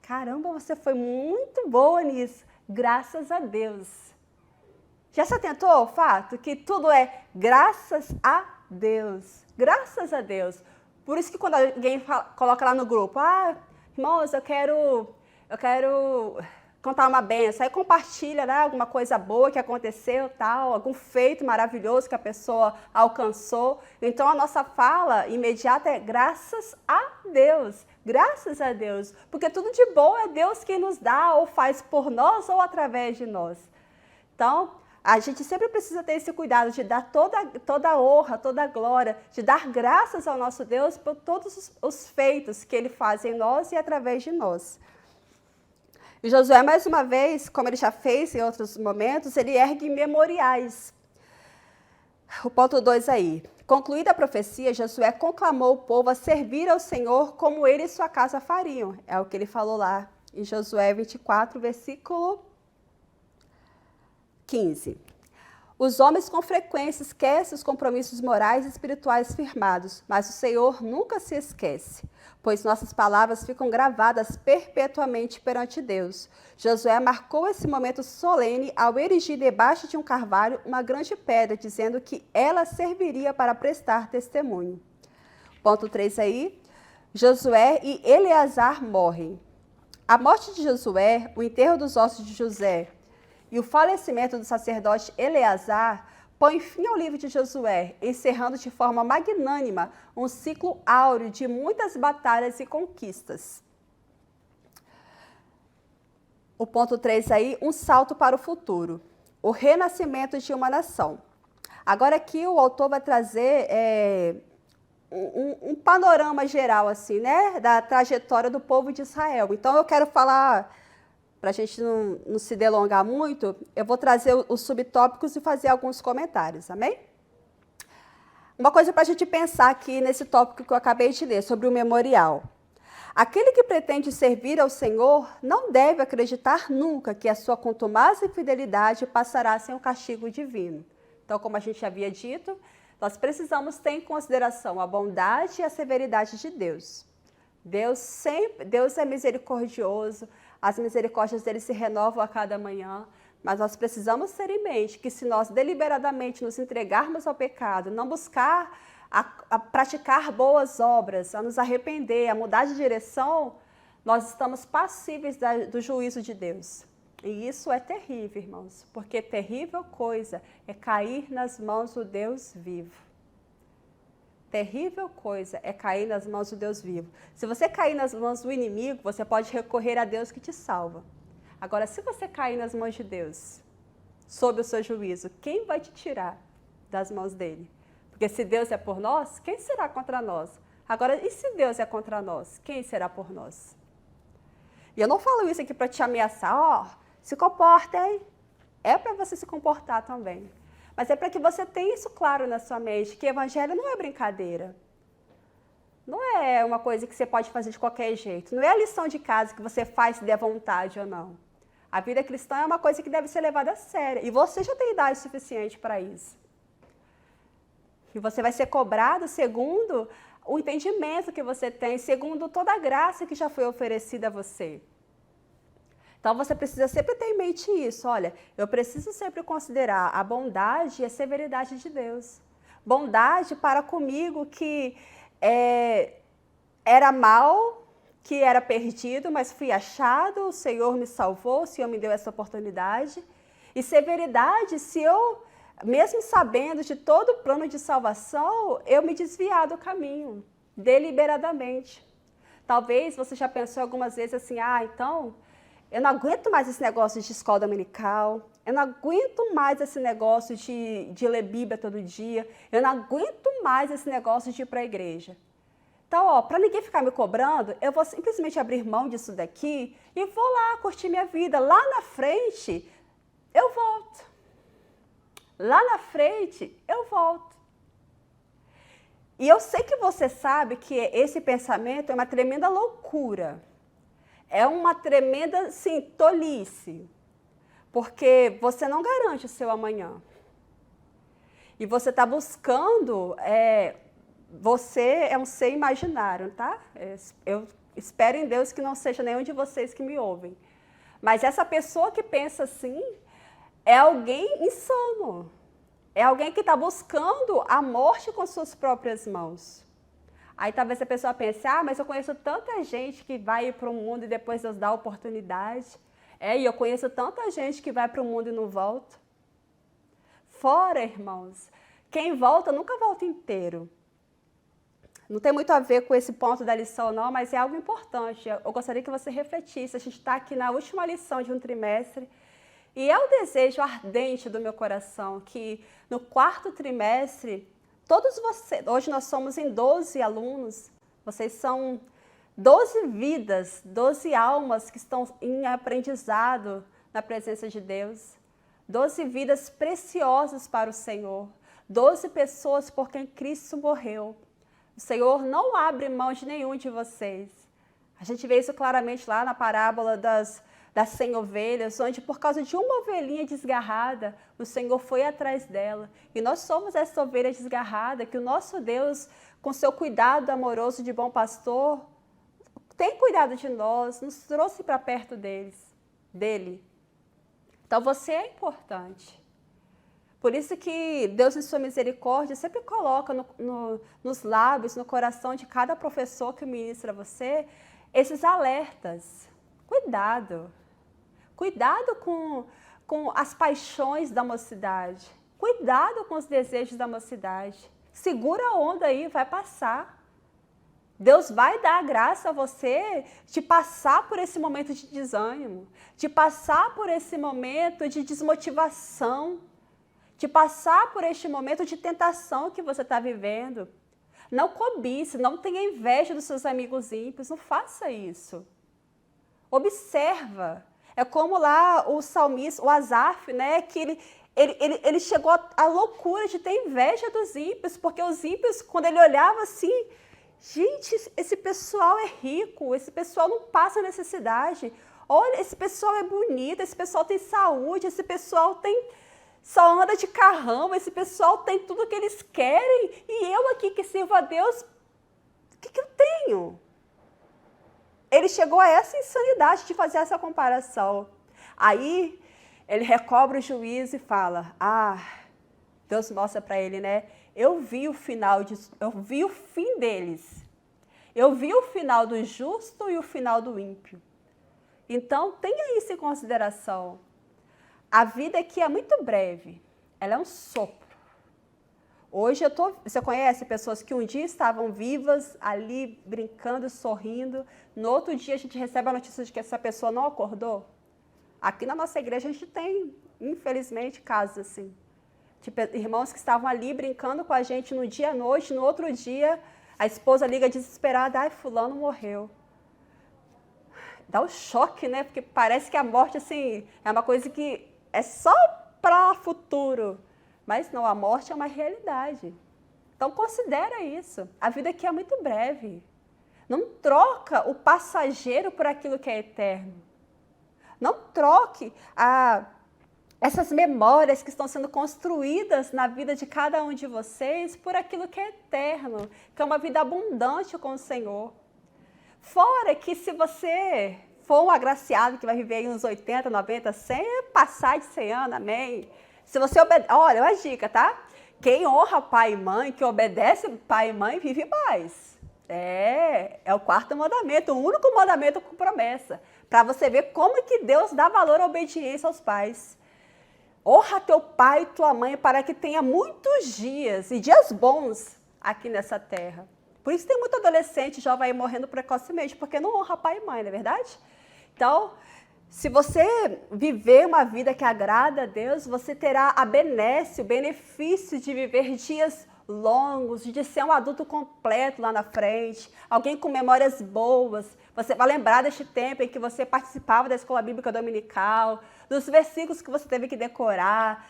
caramba, você foi muito boa nisso, graças a Deus. Já se atentou ao fato que tudo é graças a Deus, graças a Deus. Por isso que quando alguém coloca lá no grupo, irmãos, eu quero contar uma benção, aí compartilha, né, alguma coisa boa que aconteceu, tal, algum feito maravilhoso que a pessoa alcançou. Então a nossa fala imediata é graças a Deus, porque tudo de bom é Deus quem nos dá ou faz por nós ou através de nós. Então, a gente sempre precisa ter esse cuidado de dar toda a honra, toda a glória, de dar graças ao nosso Deus por todos os feitos que Ele faz em nós e através de nós. E Josué, mais uma vez, como ele já fez em outros momentos, ele ergue memoriais. O ponto 2 aí. Concluída a profecia, Josué conclamou o povo a servir ao Senhor como ele e sua casa fariam. É o que ele falou lá em Josué 24, versículo 15. Os homens com frequência esquecem os compromissos morais e espirituais firmados, mas o Senhor nunca se esquece, pois nossas palavras ficam gravadas perpetuamente perante Deus. Josué marcou esse momento solene ao erigir debaixo de um carvalho uma grande pedra, dizendo que ela serviria para prestar testemunho. Ponto 3 aí. Josué e Eleazar morrem. A morte de Josué, o enterro dos ossos de José e o falecimento do sacerdote Eleazar põe fim ao livro de Josué, encerrando de forma magnânima um ciclo áureo de muitas batalhas e conquistas. O ponto 3 aí, um salto para o futuro. O renascimento de uma nação. Agora aqui o autor vai trazer um panorama geral assim, né, da trajetória do povo de Israel. Então eu quero falar, para a gente não se delongar muito, eu vou trazer os subtópicos e fazer alguns comentários, amém? Uma coisa para a gente pensar aqui nesse tópico que eu acabei de ler, sobre o memorial. Aquele que pretende servir ao Senhor não deve acreditar nunca que a sua contumaz infidelidade passará sem o castigo divino. Então, como a gente havia dito, nós precisamos ter em consideração a bondade e a severidade de Deus. Deus é misericordioso, as misericórdias dele se renovam a cada manhã, mas nós precisamos ter em mente que se nós deliberadamente nos entregarmos ao pecado, não buscar a praticar boas obras, a nos arrepender, a mudar de direção, nós estamos passíveis do juízo de Deus. E isso é terrível, irmãos, porque terrível coisa é cair nas mãos do Deus vivo. Terrível coisa é cair nas mãos do Deus vivo. Se você cair nas mãos do inimigo, você pode recorrer a Deus que te salva. Agora, se você cair nas mãos de Deus, sob o seu juízo, quem vai te tirar das mãos dele? Porque se Deus é por nós, quem será contra nós? Agora, e se Deus é contra nós, quem será por nós? E eu não falo isso aqui para te ameaçar, ó, se comporta, hein? É para você se comportar também. Mas é para que você tenha isso claro na sua mente, que evangelho não é brincadeira. Não é uma coisa que você pode fazer de qualquer jeito. Não é a lição de casa que você faz se der vontade ou não. A vida cristã é uma coisa que deve ser levada a sério. E você já tem idade suficiente para isso. E você vai ser cobrado segundo o entendimento que você tem, segundo toda a graça que já foi oferecida a você. Então, você precisa sempre ter em mente isso. Olha, eu preciso sempre considerar a bondade e a severidade de Deus. Bondade para comigo que era mal, que era perdido, mas fui achado, o Senhor me salvou, o Senhor me deu essa oportunidade. E severidade, se eu, mesmo sabendo de todo o plano de salvação, eu me desviar do caminho, deliberadamente. Talvez você já pensou algumas vezes assim, então, eu não aguento mais esse negócio de escola dominical, eu não aguento mais esse negócio de ler Bíblia todo dia, eu não aguento mais esse negócio de ir para a igreja. Então, para ninguém ficar me cobrando, eu vou simplesmente abrir mão disso daqui e vou lá curtir minha vida. Lá na frente, eu volto. Lá na frente, eu volto. E eu sei que você sabe que esse pensamento é uma tremenda loucura. É uma tremenda, sim, tolice. Porque você não garante o seu amanhã. E você está buscando... Você é um ser imaginário, tá? Eu espero em Deus que não seja nenhum de vocês que me ouvem. Mas essa pessoa que pensa assim é alguém insano. É alguém que está buscando a morte com suas próprias mãos. Aí talvez a pessoa pense, mas eu conheço tanta gente que vai para o mundo e depois Deus dá a oportunidade. E eu conheço tanta gente que vai para o mundo e não volta. Fora, irmãos, quem volta nunca volta inteiro. Não tem muito a ver com esse ponto da lição, não, mas é algo importante. Eu gostaria que você refletisse. A gente está aqui na última lição de um trimestre. E é o desejo ardente do meu coração que no 4º trimestre, todos vocês, hoje nós somos em 12 alunos, vocês são 12 vidas, 12 almas que estão em aprendizado na presença de Deus. 12 vidas preciosas para o Senhor. 12 pessoas por quem Cristo morreu. O Senhor não abre mão de nenhum de vocês. A gente vê isso claramente lá na parábola das 100 ovelhas, onde por causa de uma ovelhinha desgarrada, o Senhor foi atrás dela. E nós somos essa ovelha desgarrada, que o nosso Deus, com seu cuidado amoroso de bom pastor, tem cuidado de nós, nos trouxe para perto dele. Então você é importante. Por isso que Deus, em sua misericórdia, sempre coloca nos lábios, no coração de cada professor que ministra a você, esses alertas. Cuidado. Cuidado com as paixões da mocidade. Cuidado com os desejos da mocidade. Segura a onda aí, vai passar. Deus vai dar a graça a você de passar por esse momento de desânimo, de passar por esse momento de desmotivação, de passar por este momento de tentação que você está vivendo. Não cobice, não tenha inveja dos seus amigos ímpios, não faça isso. Observa. É como lá o salmista, o Asaf, né, que ele chegou à loucura de ter inveja dos ímpios, porque os ímpios, quando ele olhava assim, gente, esse pessoal é rico, esse pessoal não passa necessidade. Olha, esse pessoal é bonito, esse pessoal tem saúde, esse pessoal só anda de carrão, esse pessoal tem tudo que eles querem. E eu aqui que sirvo a Deus, o que eu tenho? Ele chegou a essa insanidade de fazer essa comparação. Aí ele recobra o juízo e fala, Deus mostra para ele, né? Eu vi o fim deles. Eu vi o final do justo e o final do ímpio. Então, tenha isso em consideração. A vida aqui é muito breve. Ela é um sopro. Hoje você conhece pessoas que um dia estavam vivas, ali brincando, sorrindo. No outro dia a gente recebe a notícia de que essa pessoa não acordou. Aqui na nossa igreja a gente tem, infelizmente, casos assim. Tipo, irmãos que estavam ali brincando com a gente no dia à noite, no outro dia a esposa liga desesperada, fulano morreu. Dá um choque, né? Porque parece que a morte, assim, é uma coisa que é só para o futuro. Mas não, a morte é uma realidade. Então considera isso. A vida aqui é muito breve. Não troca o passageiro por aquilo que é eterno. Não troque essas memórias que estão sendo construídas na vida de cada um de vocês por aquilo que é eterno, que é uma vida abundante com o Senhor. Fora que se você for um agraciado que vai viver aí uns 80, 90, 100, passar de 100 anos, amém? Se você obedece, olha, uma dica, tá? Quem honra pai e mãe, que obedece pai e mãe, vive mais. É o quarto mandamento, o único mandamento com promessa. Para você ver como que Deus dá valor à obediência aos pais. Honra teu pai e tua mãe para que tenha muitos dias e dias bons aqui nessa terra. Por isso tem muito adolescente jovem aí morrendo precocemente, porque não honra pai e mãe, não é verdade? Então, se você viver uma vida que agrada a Deus, você terá a benesse, o benefício de viver dias longos, de ser um adulto completo lá na frente, alguém com memórias boas. Você vai lembrar deste tempo em que você participava da escola bíblica dominical, dos versículos que você teve que decorar,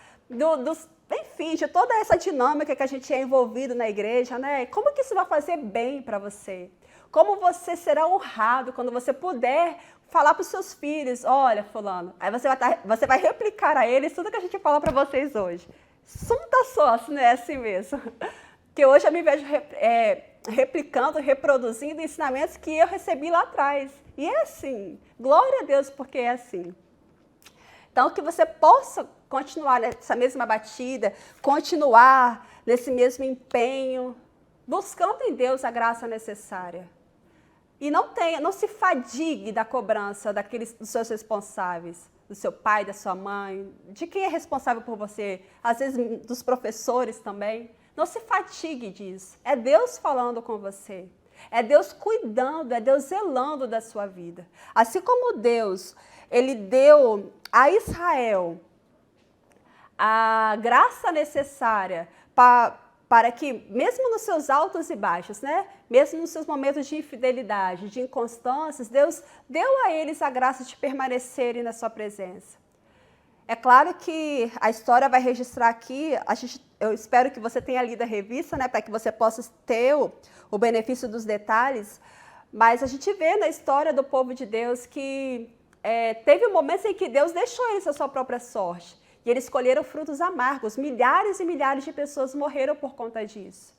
enfim, de toda essa dinâmica que a gente é envolvido na igreja, né? Como que isso vai fazer bem para você? Como você será honrado quando você puder falar para os seus filhos, olha, fulano, aí você vai replicar a eles tudo que a gente fala para vocês hoje. Sunta sócio, não é assim mesmo? Que hoje eu me vejo replicando, reproduzindo ensinamentos que eu recebi lá atrás. E é assim, glória a Deus porque é assim. Então, que você possa continuar nessa mesma batida, continuar nesse mesmo empenho, buscando em Deus a graça necessária. E não se fadigue da cobrança dos seus responsáveis, do seu pai, da sua mãe, de quem é responsável por você, às vezes dos professores também. Não se fatigue disso. É Deus falando com você. É Deus cuidando, é Deus zelando da sua vida. Assim como Deus, Ele deu a Israel a graça necessária para para que, mesmo nos seus altos e baixos, né? Mesmo nos seus momentos de infidelidade, de inconstâncias, Deus deu a eles a graça de permanecerem na sua presença. É claro que a história vai registrar aqui, eu espero que você tenha lido a revista, né, para que você possa ter o benefício dos detalhes, mas a gente vê na história do povo de Deus que teve momentos em que Deus deixou eles à sua própria sorte. E eles colheram frutos amargos. Milhares e milhares de pessoas morreram por conta disso.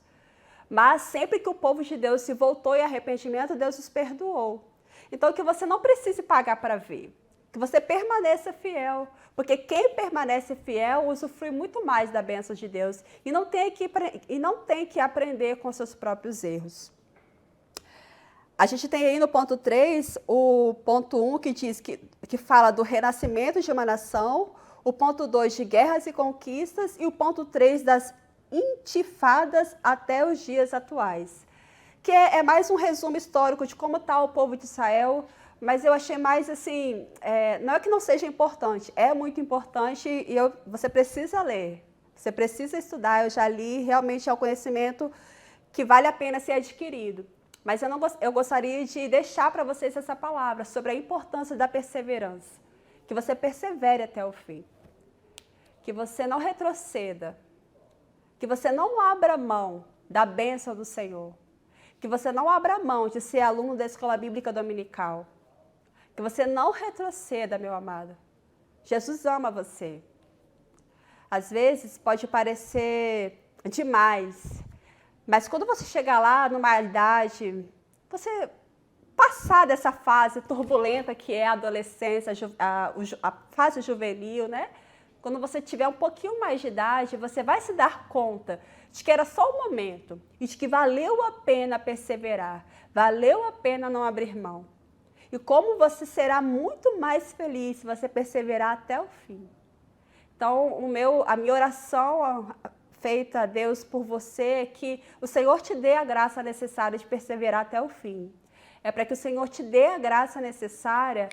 Mas sempre que o povo de Deus se voltou em arrependimento, Deus os perdoou. Então, que você não precise pagar para ver. Que você permaneça fiel. Porque quem permanece fiel usufrui muito mais da bênção de Deus. E não tem que aprender com seus próprios erros. A gente tem aí no ponto 3, o ponto 1, que diz que fala do renascimento de uma nação, o ponto 2 de guerras e conquistas e o ponto 3 das intifadas até os dias atuais. Que é mais um resumo histórico de como está o povo de Israel, mas eu achei mais assim, não é que não seja importante, é muito importante e você precisa ler, você precisa estudar, eu já li, realmente é um conhecimento que vale a pena ser adquirido. Mas eu gostaria de deixar para vocês essa palavra sobre a importância da perseverança, que você persevere até o fim. Que você não retroceda, que você não abra mão da bênção do Senhor, que você não abra mão de ser aluno da Escola Bíblica Dominical, que você não retroceda, meu amado. Jesus ama você. Às vezes pode parecer demais, mas quando você chegar lá numa idade, você passar dessa fase turbulenta que é a adolescência, a fase juvenil, né? Quando você tiver um pouquinho mais de idade, você vai se dar conta de que era só um momento e de que valeu a pena perseverar, valeu a pena não abrir mão. E como você será muito mais feliz se você perseverar até o fim. Então, a minha oração feita a Deus por você é que o Senhor te dê a graça necessária de perseverar até o fim. É para que o Senhor te dê a graça necessária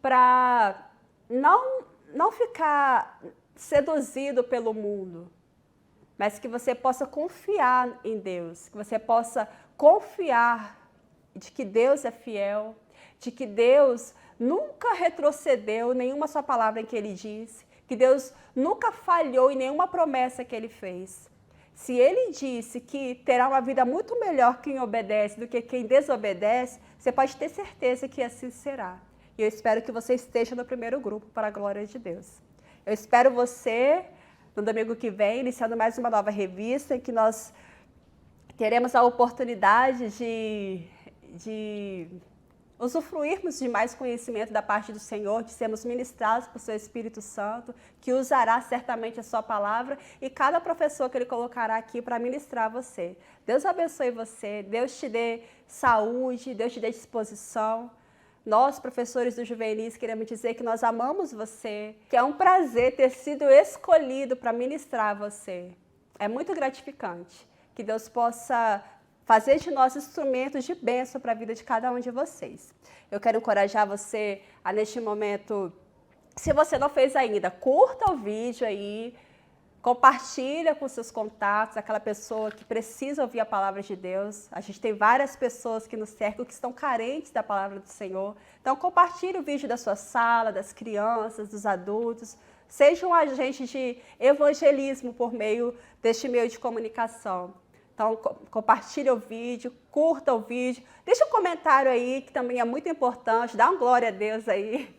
para não ficar seduzido pelo mundo, mas que você possa confiar em Deus, que você possa confiar de que Deus é fiel, de que Deus nunca retrocedeu nenhuma sua palavra em que Ele disse, que Deus nunca falhou em nenhuma promessa que Ele fez. Se Ele disse que terá uma vida muito melhor quem obedece do que quem desobedece, você pode ter certeza que assim será. E eu espero que você esteja no primeiro grupo, para a glória de Deus. Eu espero você no domingo que vem, iniciando mais uma nova revista, em que nós teremos a oportunidade de usufruirmos de mais conhecimento da parte do Senhor, de sermos ministrados por seu Espírito Santo, que usará certamente a sua palavra e cada professor que Ele colocará aqui para ministrar você. Deus abençoe você, Deus te dê saúde, Deus te dê disposição. Nós, professores do Juvenis, queremos dizer que nós amamos você, que é um prazer ter sido escolhido para ministrar você. É muito gratificante. Que Deus possa fazer de nós instrumentos de bênção para a vida de cada um de vocês. Eu quero encorajar você a, neste momento, se você não fez ainda, curta o vídeo aí, compartilha com seus contatos, aquela pessoa que precisa ouvir a palavra de Deus. A gente tem várias pessoas que nos cercam que estão carentes da palavra do Senhor. Então, compartilhe o vídeo da sua sala, das crianças, dos adultos. Seja um agente de evangelismo por meio deste meio de comunicação. Então, compartilhe o vídeo, curta o vídeo, deixa um comentário aí, que também é muito importante, dá uma glória a Deus aí.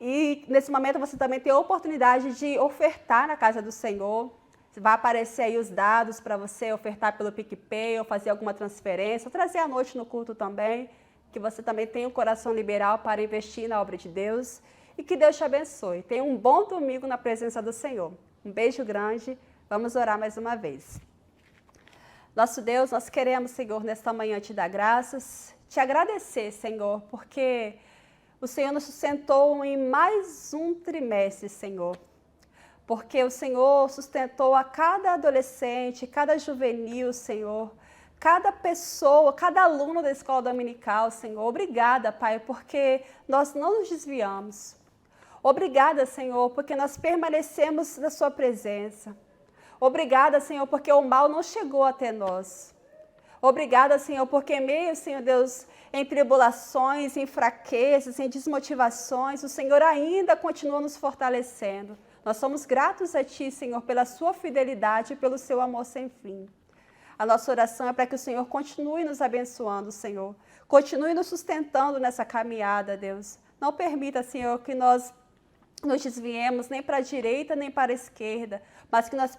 E nesse momento você também tem a oportunidade de ofertar na casa do Senhor. Vai aparecer aí os dados para você ofertar pelo PicPay ou fazer alguma transferência, ou trazer à noite no culto também, que você também tenha um coração liberal para investir na obra de Deus. E que Deus te abençoe. Tenha um bom domingo na presença do Senhor. Um beijo grande. Vamos orar mais uma vez. Nosso Deus, nós queremos, Senhor, nesta manhã te dar graças, te agradecer, Senhor, porque o Senhor nos sustentou em mais um trimestre, Senhor. Porque o Senhor sustentou a cada adolescente, cada juvenil, Senhor, cada pessoa, cada aluno da escola dominical, Senhor. Obrigada, Pai, porque nós não nos desviamos. Obrigada, Senhor, porque nós permanecemos na sua presença. Obrigada, Senhor, porque o mal não chegou até nós. Obrigada, Senhor, porque em meio, Senhor Deus, em tribulações, em fraquezas, em desmotivações, o Senhor ainda continua nos fortalecendo. Nós somos gratos a Ti, Senhor, pela Sua fidelidade e pelo Seu amor sem fim. A nossa oração é para que o Senhor continue nos abençoando, Senhor. Continue nos sustentando nessa caminhada, Deus. Não permita, Senhor, que nós nos desviemos nem para a direita nem para a esquerda, mas que nós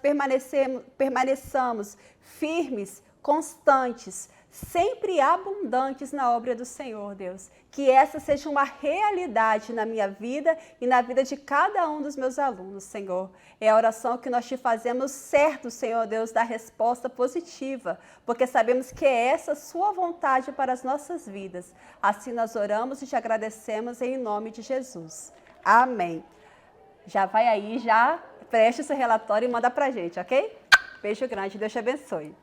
permaneçamos firmes, constantes, sempre abundantes na obra do Senhor, Deus. Que essa seja uma realidade na minha vida e na vida de cada um dos meus alunos, Senhor. É a oração que nós te fazemos certo, Senhor Deus, da resposta positiva, porque sabemos que é essa a sua vontade para as nossas vidas. Assim nós oramos e te agradecemos em nome de Jesus. Amém. Já vai aí, já preste o seu relatório e manda pra gente, ok? Beijo grande, Deus te abençoe.